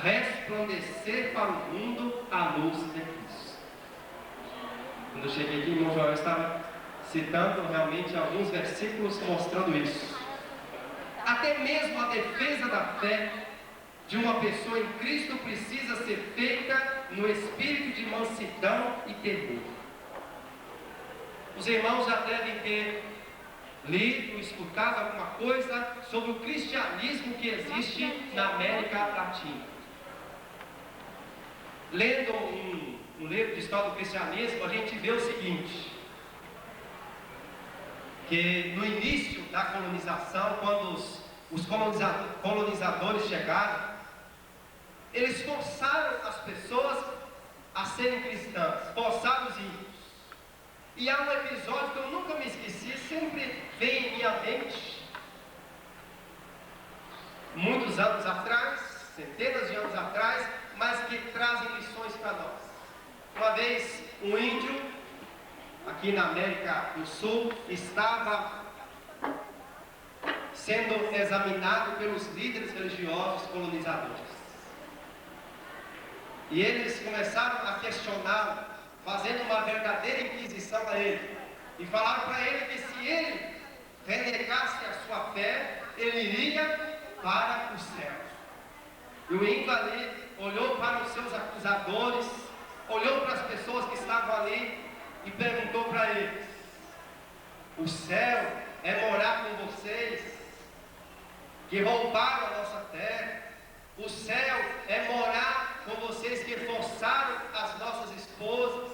Resplandecer para o mundo a luz de Cristo. Quando eu cheguei aqui, irmão Joel estava citando realmente alguns versículos mostrando isso. Até mesmo a defesa da fé de uma pessoa em Cristo precisa ser feita no espírito de mansidão e temor. Os irmãos já devem ter lido, escutado alguma coisa sobre o cristianismo que existe na América Latina. Lendo um livro de história do cristianismo, a gente vê o seguinte, que no início da colonização, quando os colonizadores chegaram, eles forçaram as pessoas a serem cristãs, forçaram os índios. E há um episódio que eu nunca me esqueci, sempre vem em minha mente, muitos anos atrás, centenas de anos atrás, mas que trazem lições para nós. Uma vez, um índio, aqui na América do Sul, estava sendo examinado pelos líderes religiosos colonizadores. E eles começaram a questioná-lo, fazendo uma verdadeira inquisição a ele. E falaram para ele que se ele renegasse a sua fé, ele iria para o céu. E o índio ali olhou para os seus acusadores, olhou para as pessoas que estavam ali e perguntou para eles: o céu é morar com vocês que roubaram a nossa terra? O céu é morar com vocês que forçaram as nossas esposas?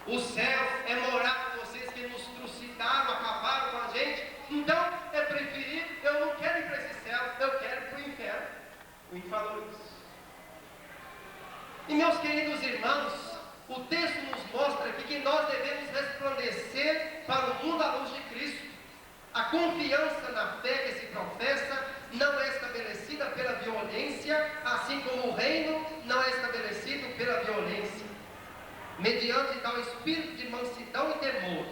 O céu é morar com vocês que nos trucidaram, acabaram com a gente? Então é preferível, eu não quero ir para esse céu, eu quero ir para o inferno. O índio falou isso. E meus queridos irmãos, o texto nos mostra aqui que nós devemos resplandecer para o mundo à luz de Cristo. A confiança na fé que se professa não é estabelecida pela violência, assim como o reino não é estabelecido pela violência. Mediante tal espírito de mansidão e temor,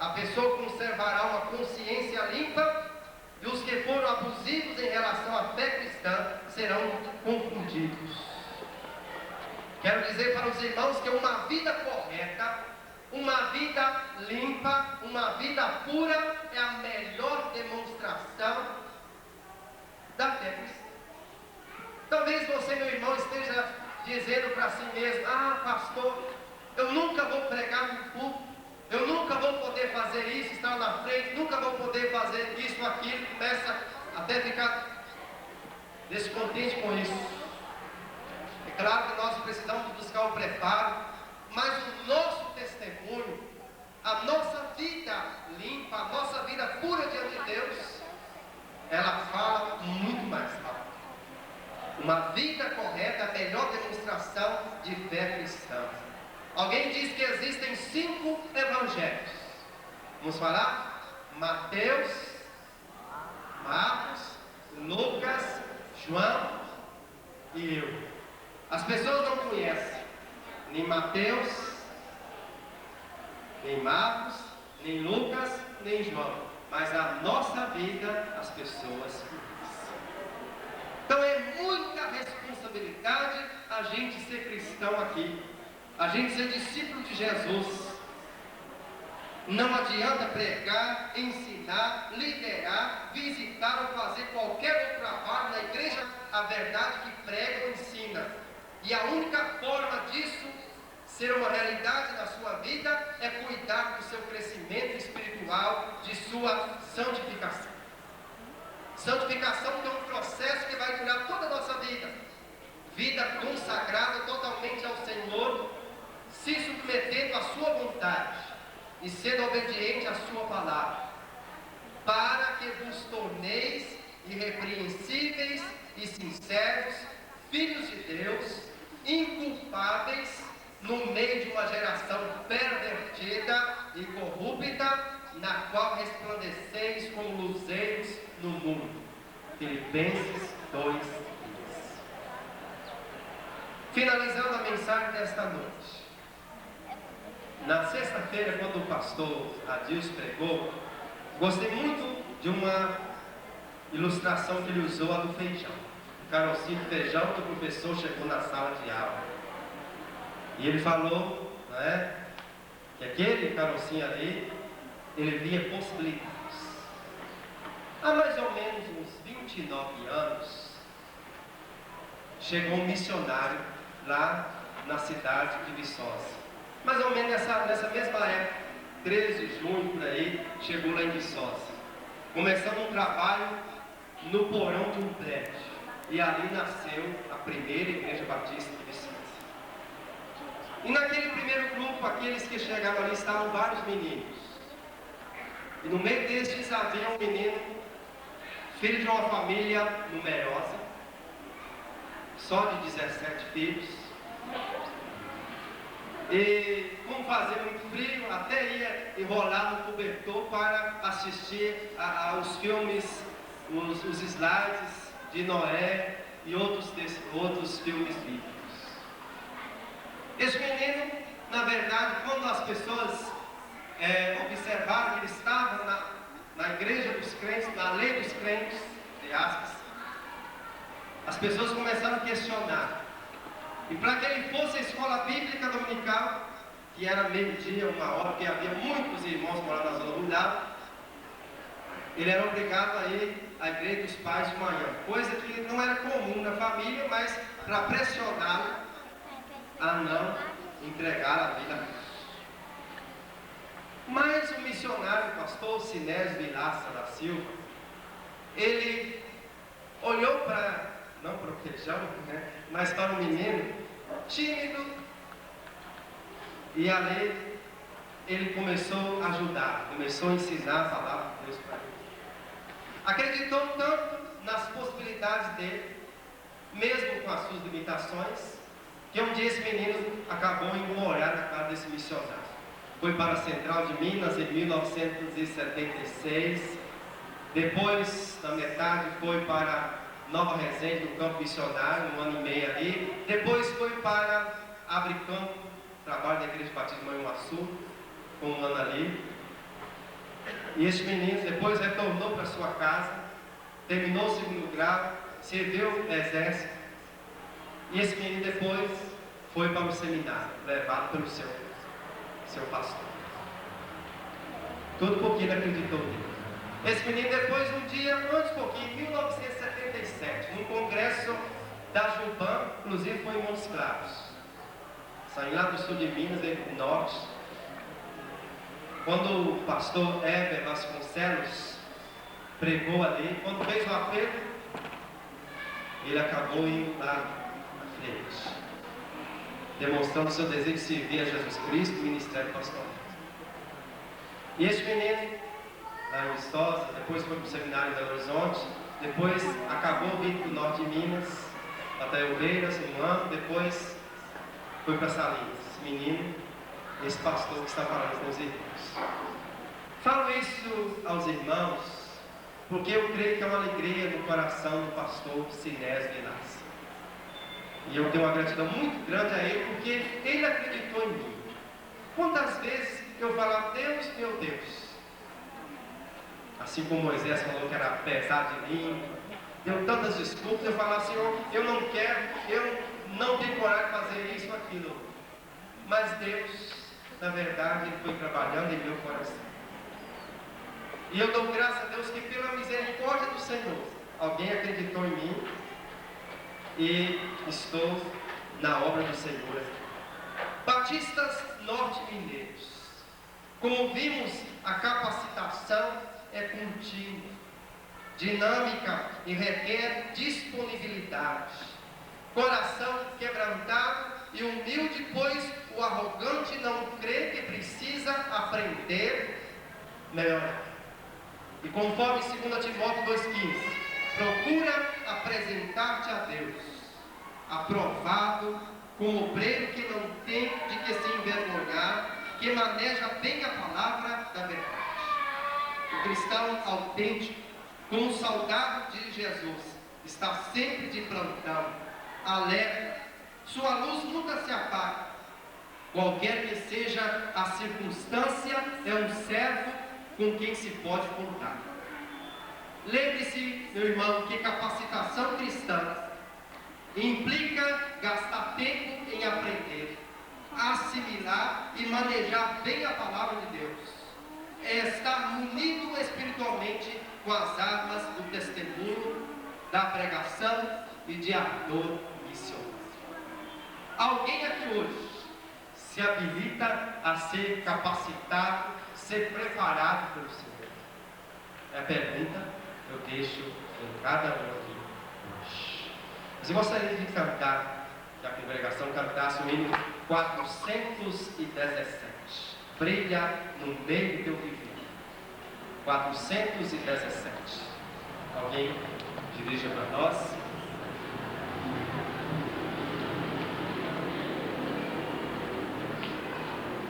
a pessoa conservará uma consciência limpa, e os que foram abusivos em relação à fé cristã serão confundidos. Quero dizer para os irmãos que uma vida correta, uma vida limpa, uma vida pura é a melhor demonstração da fé cristã. Talvez você, meu irmão, esteja dizendo para si mesmo: ah, pastor, eu nunca vou pregar no púlpito, eu nunca vou poder fazer isso, estar na frente, nunca vou poder fazer isso ou aquilo. Começa até ficar descontente com isso. É claro que nós precisamos buscar o preparo, mas o nosso testemunho, a nossa vida limpa, a nossa vida pura diante de Deus, ela fala muito mais alto. Uma vida correta é a melhor demonstração de fé cristã. Alguém diz que existem 5 evangelhos. Vamos falar? Mateus, Marcos, Lucas, João e eu. As pessoas não conhecem nem Mateus, nem Marcos, nem Lucas, nem João, mas a nossa vida as pessoas conhecem. Então é muita responsabilidade a gente ser cristão aqui, a gente ser discípulo de Jesus. Não adianta pregar, ensinar, liderar, visitar ou fazer qualquer outro trabalho na igreja, a verdade que prega ou ensina. E a única forma disso ser uma realidade na sua vida é cuidar do seu crescimento espiritual, de sua santificação. Santificação que é um processo que vai durar toda a nossa vida. Vida consagrada totalmente ao Senhor, se submetendo à sua vontade e sendo obediente à sua palavra, para que vos torneis irrepreensíveis e sinceros, filhos de Deus, inculpáveis, no meio de uma geração pervertida e corrupta, na qual resplandeceis como luzeiros no mundo. Filipenses 2:15. Finalizando a mensagem desta noite. Na sexta-feira, quando o pastor Adilson pregou, gostei muito de uma ilustração que ele usou, a do feijão. O carocinho de feijão que o professor chegou na sala de aula. E ele falou, né, que aquele carocinho ali, ele via possibilidades. Há mais ou menos uns 29 anos, chegou um missionário lá na cidade de Viçosa. Mais ou menos nessa mesma época, 13 de junho por aí, chegou lá em Viçosa. Começando um trabalho no porão de um prédio. E ali nasceu a primeira Igreja Batista de Viçosa. E naquele primeiro grupo, aqueles que chegaram ali, estavam vários meninos. E no meio destes havia um menino, filho de uma família numerosa, só de 17 filhos. E como fazia muito frio, até ia enrolar no cobertor para assistir aos filmes, os slides de Noé e outros filmes bíblicos. Esse menino, na verdade, quando as pessoas observaram que ele estava na igreja dos crentes, na lei dos crentes, entre aspas, as pessoas começaram a questionar. E para que ele fosse à escola bíblica dominical, que era meio-dia, 1h, porque havia muitos irmãos morando na zona rural, ele era obrigado a ir à igreja dos pais de manhã, coisa que não era comum na família, mas para pressioná-lo a não entregar a vida a Deus. Mas o missionário, o pastor Sinésio Vilaça da Silva, ele olhou para, não para o feijão, né, mas para um menino tímido, e ali ele começou a ajudar, começou a ensinar a palavra de Deus para ele. Acreditou tanto nas possibilidades dele, mesmo com as suas limitações, que um dia esse menino acabou indo morar na casa desse missionário. Foi para a Central de Minas em 1976, depois, na metade, foi para Nova Resende, no campo missionário, 1 ano e meio ali, depois foi para Abre Campo, trabalho da Igreja Batista de Manhuaçu, com 1 ano ali. E esse menino depois retornou para sua casa, terminou o 2º grau, serviu no exército, e esse menino depois foi para o seminário, levado pelo seu pastor. Tudo porque ele acreditou nele. Esse menino depois, um dia, antes pouquinho, em 1977, num congresso da Juban, inclusive foi em Montes Claros, saindo lá do sul de Minas, do norte, quando o pastor Heber Vasconcelos pregou ali, quando fez o apelo, ele acabou indo lá na frente, demonstrando seu desejo de servir a Jesus Cristo e ministério pastoral. E esse menino, lá em Viçosa, depois foi para o seminário em Belo Horizonte, depois acabou vindo para o norte de Minas, até Oeiras, 1 ano, depois foi para Salinas. Esse menino, esse pastor que está falando com os irmãos. Falo isso aos irmãos, porque eu creio que é uma alegria no coração do pastor Sinésio Vilaça. E eu tenho uma gratidão muito grande a ele, porque ele acreditou em mim. Quantas vezes eu falava, Deus, meu Deus, assim como Moisés falou que era pesado de língua, deu tantas desculpas, eu falava, Senhor, eu não quero, eu não tenho coragem de fazer isso ou aquilo. Mas Deus, na verdade, Ele foi trabalhando em meu coração. E eu dou graças a Deus que pela misericórdia do Senhor, alguém acreditou em mim e estou na obra do Senhor. Batistas norte-mineiros. Como vimos, a capacitação é contínua, dinâmica e requer disponibilidade. Coração quebrantado e humilde, pois o arrogante não crê que precisa aprender melhorar. E conforme 2 Timóteo 2,15, Procura apresentar-te a Deus, aprovado, como obreiro que não tem de que se envergonhar, que maneja bem a palavra da verdade. O cristão autêntico, como soldado de Jesus, está sempre de plantão, alerta, sua luz nunca se apaga. Qualquer que seja a circunstância, é um servo com quem se pode contar. Lembre-se, meu irmão, que capacitação cristã implica gastar tempo em aprender, assimilar e manejar bem a palavra de Deus. É estar munido espiritualmente com as armas do testemunho, da pregação e de ardor missionário. Alguém aqui hoje se habilita a ser capacitado, ser preparado pelo Senhor? É a pergunta que eu deixo em cada um aqui hoje. Mas eu gostaria de cantar, que a congregação cantasse o hino 417. Brilha no meio do teu viver. 417. Alguém dirija para nós?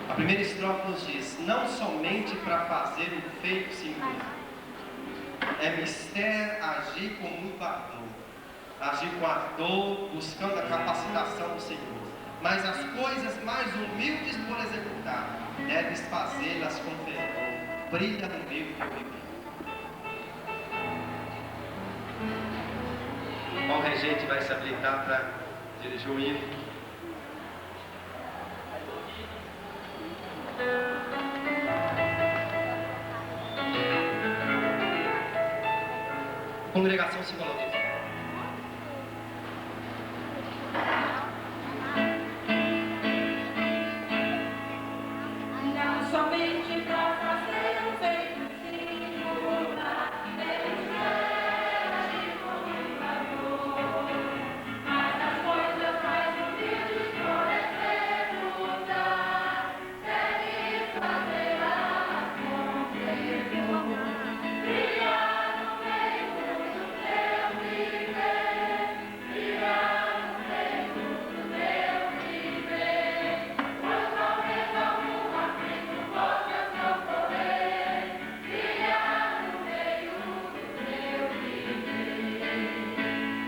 A primeira estrofe nos diz: não somente para fazer um feito singular, é mister agir com muito ardor, agir com ardor, buscando a capacitação do Senhor. Mas as coisas mais humildes por executar, deves fazê-las com fervor. Brilha no meio do teu viver. Qual regente vai se habilitar para dirigir o hino? Congregação se coloca em pé. Não somente para fazer um feito singular, agir com muito amor, mas as coisas mais humildes por executar, deve fazê-las com fervor. Brilhar no meio do teu viver, brilhar no meio do teu viver, pois talvez alguma Cristo possa socorrer. Brilhar no meio do teu viver,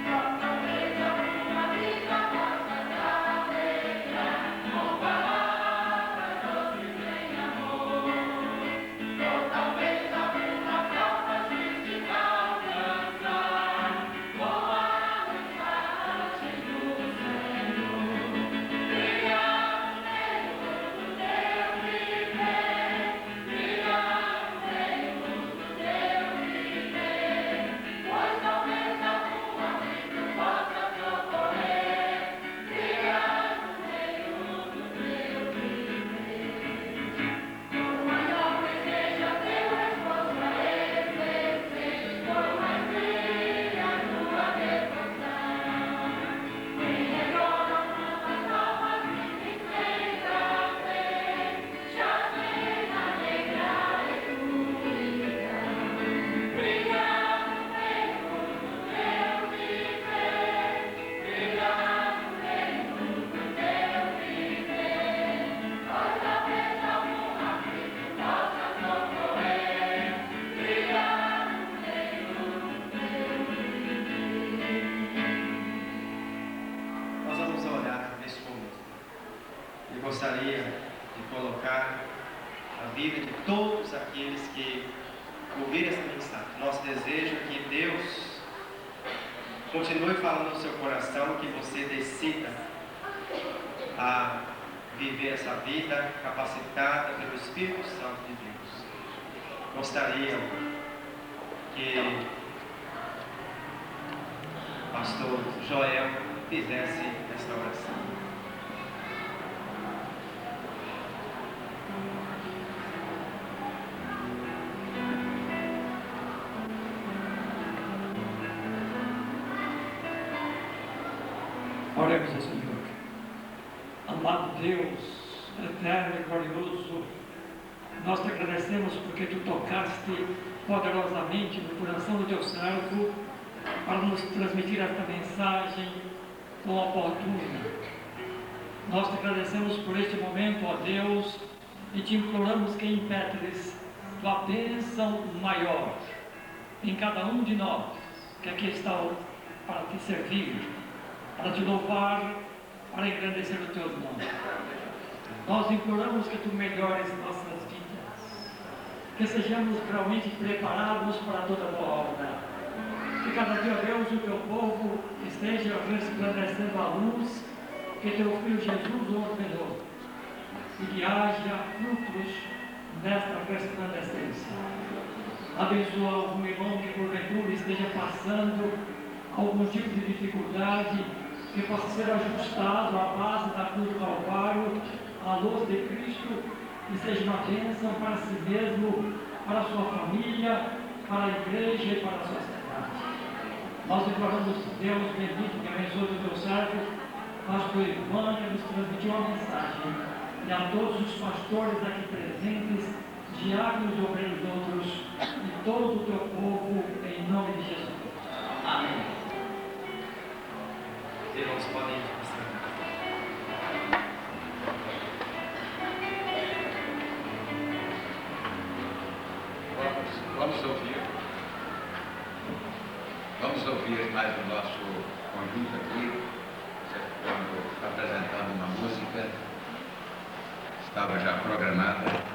pois talvez alguma vida possa dar alegrar, com palavras doces em amor, ou talvez alguma prova de se alcançar, com a mensagem do Senhor. Brilhar no meio do teu viver, brilhar no meio do teu viver, pois talvez alguma Cristo possa socorrer. Brilhar no meio do teu viver. Por maior que seja teu esforço a exercer, por mais brilha a tua devoção, em redor algumas almas que te fez a fé, já vem alegrar e purificar. Brilhar no meio do teu viver, brilhar no meio do teu viver, pois talvez alguma Cristo possa socorrer. Brilhar no meio do teu viver. Nós vamos orar nesse momento. Eu gostaria de colocar a vida de todos aqueles que ouviram essa mensagem. Nosso desejo é que Deus continue falando no seu coração, que você decida a viver essa vida capacitada pelo Espírito Santo de Deus. Gostaria que o pastor Joel fizesse esta oração. Oremos ao Senhor. Amado Deus, eterno e glorioso, nós te agradecemos porque tu tocaste poderosamente no coração do teu servo para nos transmitir esta mensagem tão oportuna. Nós te agradecemos por este momento, ó Deus, e te imploramos que impetres tua bênção maior em cada um de nós que aqui está para te servir, para te louvar, para engrandecer o teu nome. Nós imploramos que tu melhores nossas vidas, que sejamos realmente preparados para toda boa obra, que cada dia, Deus, o teu povo esteja resplandecendo a luz que teu Filho Jesus ordenou, e que haja frutos nesta resplandecência. Abençoa o irmão que porventura esteja passando algum tipo de dificuldade, que possa ser ajustado à base da cruz do Calvário, à luz de Cristo, e seja uma bênção para si mesmo, para a sua família, para a igreja e para a sociedade. Nós imploramos, Deus bendito, que abençoe o teu servo, pastor irmã que nos transmitiu a mensagem, e a todos os pastores aqui presentes, diáconos e obreiros outros, e todo o teu povo, em nome de Jesus. Amém. Os irmãos podem Vamos ouvir mais o nosso conjunto aqui, quando apresentando uma música, estava já programada.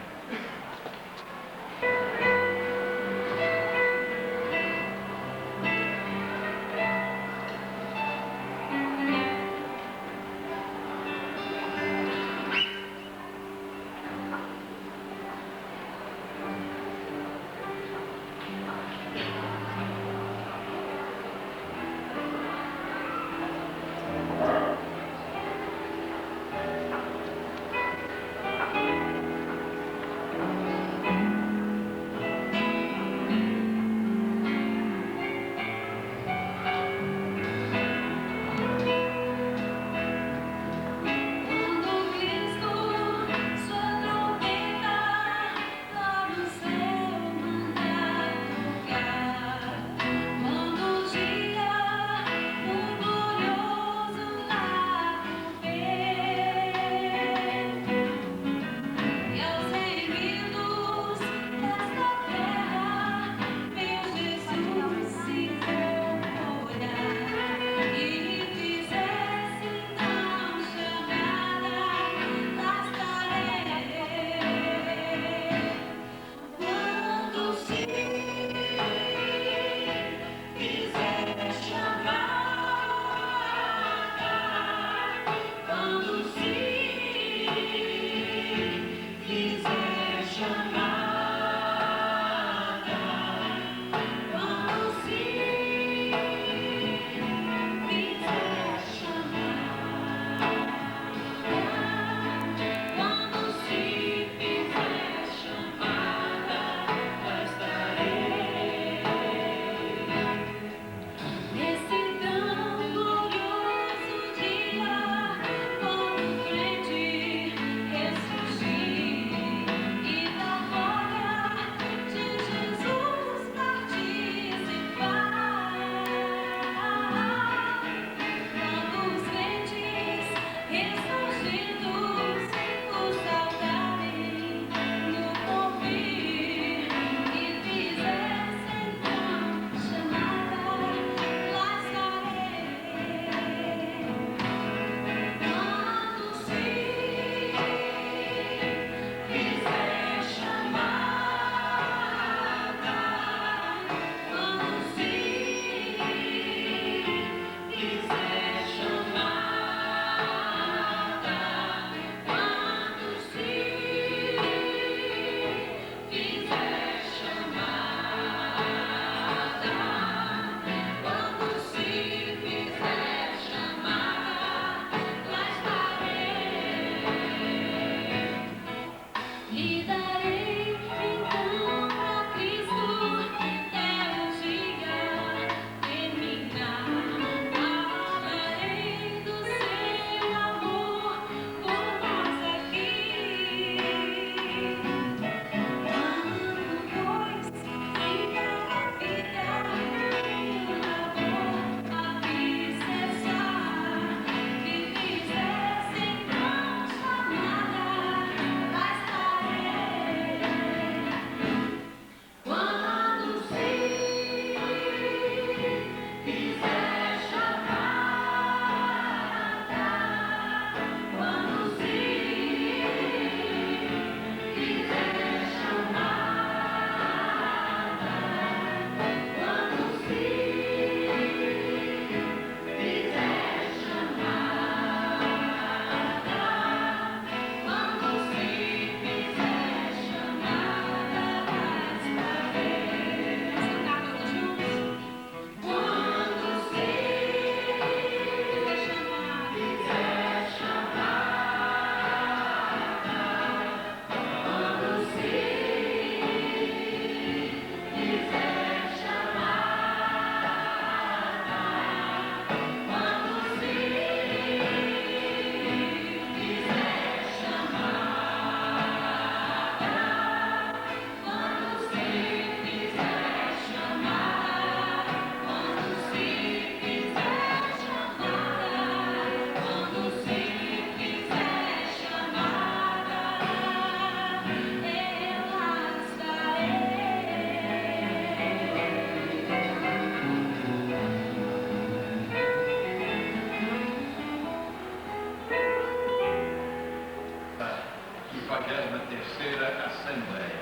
Assembleia.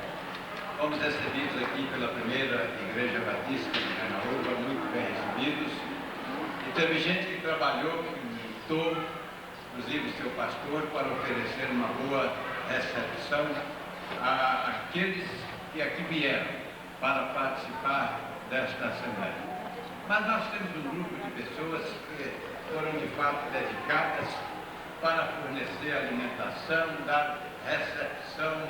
Fomos recebidos aqui pela primeira Igreja Batista de Janaúba, muito bem recebidos. E teve gente que trabalhou, que lutou, inclusive o seu pastor, para oferecer uma boa recepção àqueles que aqui vieram para participar desta Assembleia. Mas nós temos um grupo de pessoas que foram de fato dedicadas para fornecer alimentação, dar recepção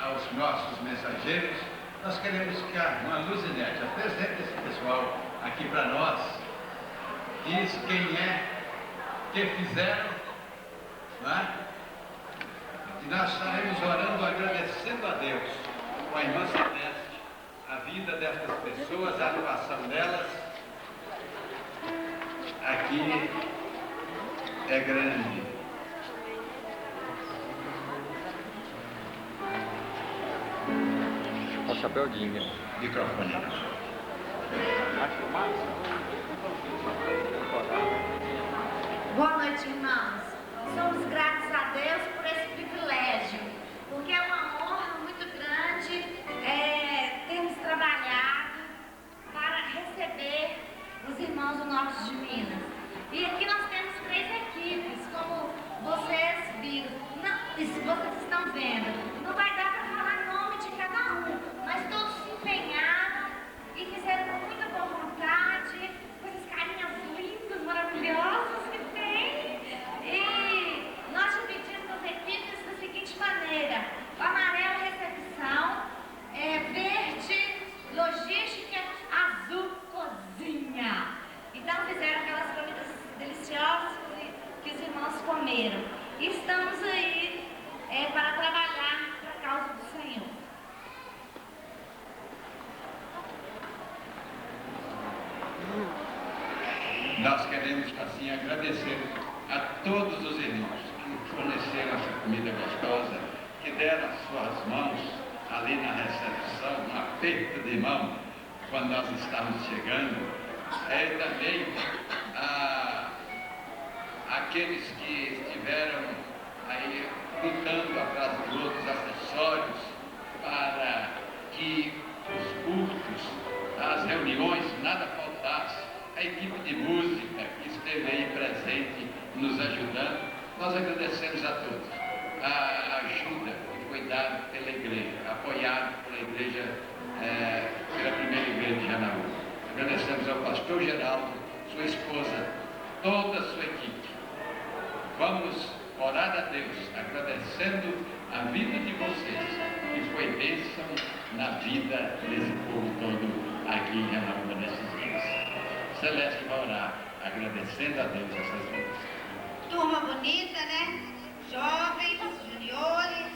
aos nossos mensageiros. Nós queremos que a irmã Luzinete apresente esse pessoal aqui para nós, diz quem é, que fizeram, não é? E nós estaremos orando, agradecendo a Deus com a irmã Celeste, a vida destas pessoas, a atuação delas aqui é grande. O chapéu de Inga. Microfone. Boa noite, irmãos. Somos gratos a Deus por esse privilégio, porque é uma honra muito grande termos trabalhado para receber os irmãos do Norte de Minas. E aqui nós temos 3 equipes, como vocês viram. Não, isso vocês estão vendo. Não vai dar para falar o nome de cada um, mas todos se empenharam e fizeram com muita boa vontade, com essas carinhas lindas, maravilhosas que tem. E nós dividimos as equipes da seguinte maneira: o amarelo, recepção, verde, logística, azul, cozinha. Então fizeram aquelas comidas deliciosas que os irmãos comeram. E estamos aí para trabalhar para a causa do Senhor. Nós queremos, assim, agradecer a todos os irmãos que forneceram essa comida gostosa, que deram as suas mãos ali na recepção, um aperto de mão, quando nós estávamos chegando. E também aqueles que estiveram aí lutando atrás de outros acessórios para que os cultos, as reuniões, nada faltasse. A equipe de música que esteve aí presente, nos ajudando, nós agradecemos a todos. A ajuda que foi dada pela igreja, apoiada pela igreja, pela primeira igreja de Janaúba. Agradecemos ao pastor Geraldo, sua esposa, toda a sua equipe. Vamos orar a Deus, agradecendo a vida de vocês, que foi bênção na vida desse povo todo aqui em Janaúba nesses dias. Celeste vai orar, agradecendo a Deus essas vidas. Turma bonita, né? Jovens, juniores,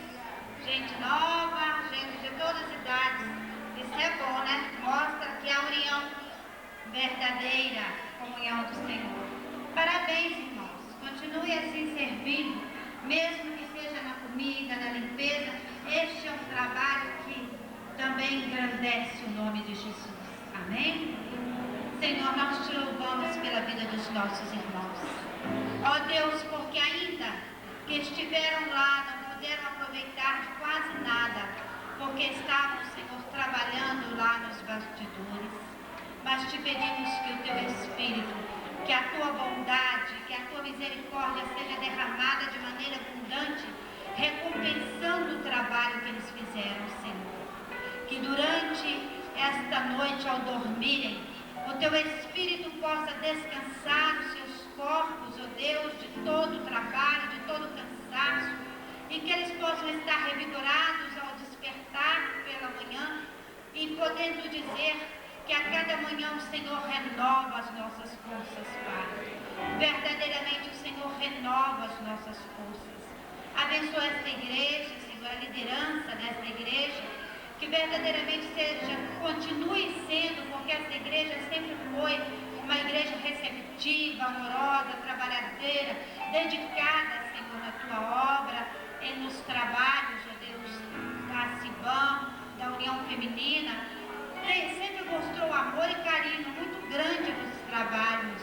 gente nova, gente de todas as idades. Isso é bom, né? Mostra que a união verdadeira, comunhão do Senhor. Parabéns, irmãos. Continue assim servindo, mesmo que seja na comida, na limpeza. Este é um trabalho que também engrandece o nome de Jesus. Amém? Senhor, nós te louvamos pela vida dos nossos irmãos. Ó Deus, porque ainda que estiveram lá, não puderam aproveitar de quase nada, porque estavam, Senhor, trabalhando lá nos bastidores. Mas te pedimos que o teu Espírito, que a tua bondade, que a tua misericórdia seja derramada de maneira abundante, recompensando o trabalho que eles fizeram, Senhor. Que durante esta noite, ao dormirem, o teu Espírito possa descansar os seus corpos, ó Deus, de todo o trabalho, de todo o cansaço, e que eles possam estar revigorados ao despertar pela manhã e podendo dizer que a cada manhã o Senhor renova as nossas forças, Pai. Verdadeiramente o Senhor renova as nossas forças. Abençoa esta igreja, Senhor, a liderança desta igreja, que verdadeiramente continue sendo, porque essa igreja sempre foi uma igreja receptiva, amorosa, trabalhadeira, dedicada, Senhor, na tua obra, nos trabalhos, ó Deus, da Cibam, da União Feminina. Sempre mostrou amor e carinho muito grande nos trabalhos.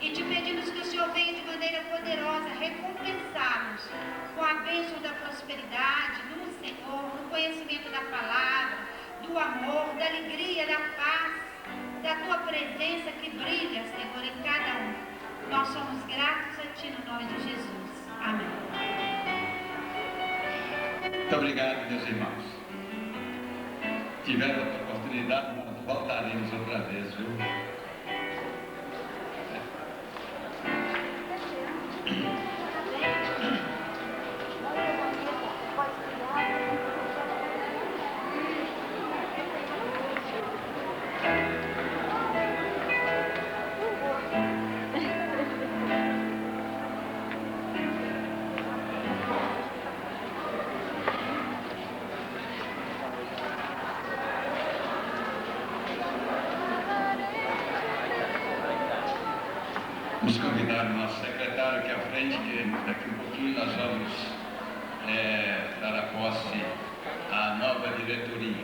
E te pedimos que o Senhor venha de maneira poderosa recompensá-los com a bênção da prosperidade, nos Senhor, no conhecimento da palavra, do amor, da alegria, da paz, da tua presença que brilha, Senhor, em cada um. Nós somos gratos a ti no nome de Jesus. Amém. Muito obrigado, meus irmãos. Tiveram outra oportunidade, nós voltaremos outra vez, viu? Vamos convidar o nosso secretário aqui à frente, que daqui um pouquinho nós vamos dar a posse à nova diretoria.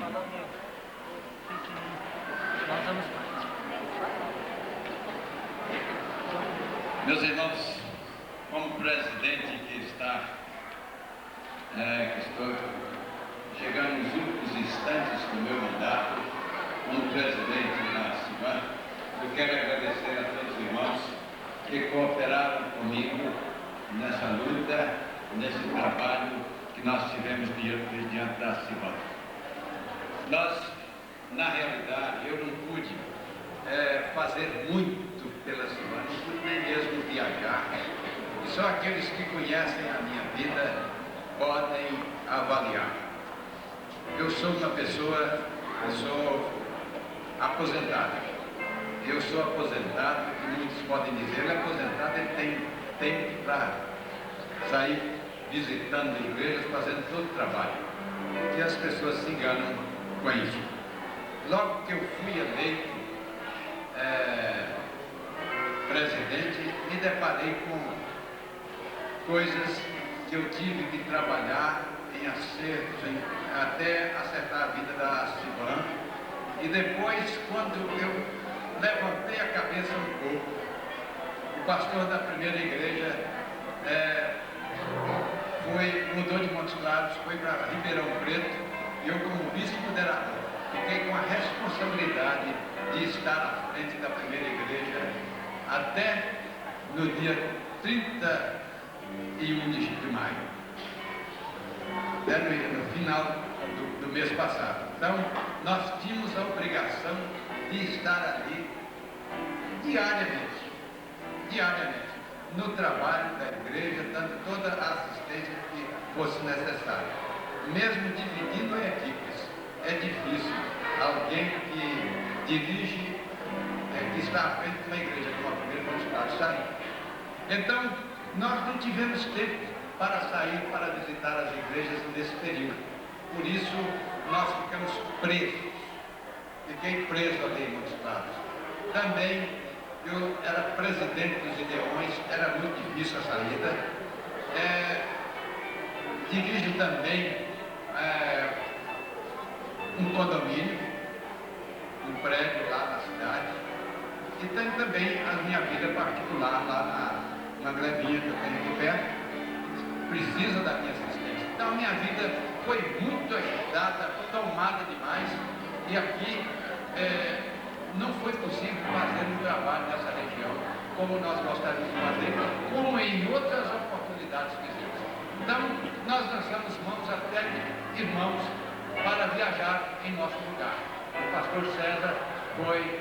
Meus irmãos, como presidente que estou chegando nos últimos instantes do meu mandato, como presidente da CIBAN, eu quero agradecer a todos os irmãos que cooperaram comigo nessa luta, nesse trabalho que nós tivemos diante da CIBAN. Nós, na realidade, eu não pude fazer muito pela CIBAN, não pude nem mesmo viajar, e só aqueles que conhecem a minha vida podem avaliar. Eu sou uma pessoa, eu sou aposentado. Eu sou aposentado, que muitos podem dizer, ele é aposentado, ele tem tempo para sair visitando igrejas, fazendo todo o trabalho. E as pessoas se enganam com isso. Logo que eu fui eleito presidente, me deparei com coisas que eu tive que trabalhar em acertos, até acertar a vida da CIBAN. E depois, quando eu levantei a cabeça um pouco, o pastor da primeira igreja mudou de Montes Claros, foi para Ribeirão Preto, e eu, como vice-moderador, fiquei com a responsabilidade de estar à frente da primeira igreja até no dia 31 de maio, até no final do mês passado. Então, nós tínhamos a obrigação de estar ali diariamente, no trabalho da igreja, dando toda a assistência que fosse necessária. Mesmo dividindo em equipes, é difícil alguém que dirige, que está à frente de uma igreja, como a primeira Montes sair. Então, nós não tivemos tempo para sair, para visitar as igrejas nesse período. Por isso, nós ficamos presos. Fiquei preso ali em Montes Claros. Também, eu era presidente dos Ideões, era muito difícil a saída. Dirijo também um condomínio, um prédio lá na cidade. E tenho também a minha vida particular lá na grevinha que eu tenho aqui perto. Precisa da minha assistência. Então, a minha vida foi muito agitada, tomada demais. E aqui não foi possível fazer um trabalho nessa região como nós gostaríamos de fazer, como em outras oportunidades que existem. Então, nós lançamos mãos até irmãos para viajar em nosso lugar. O pastor César foi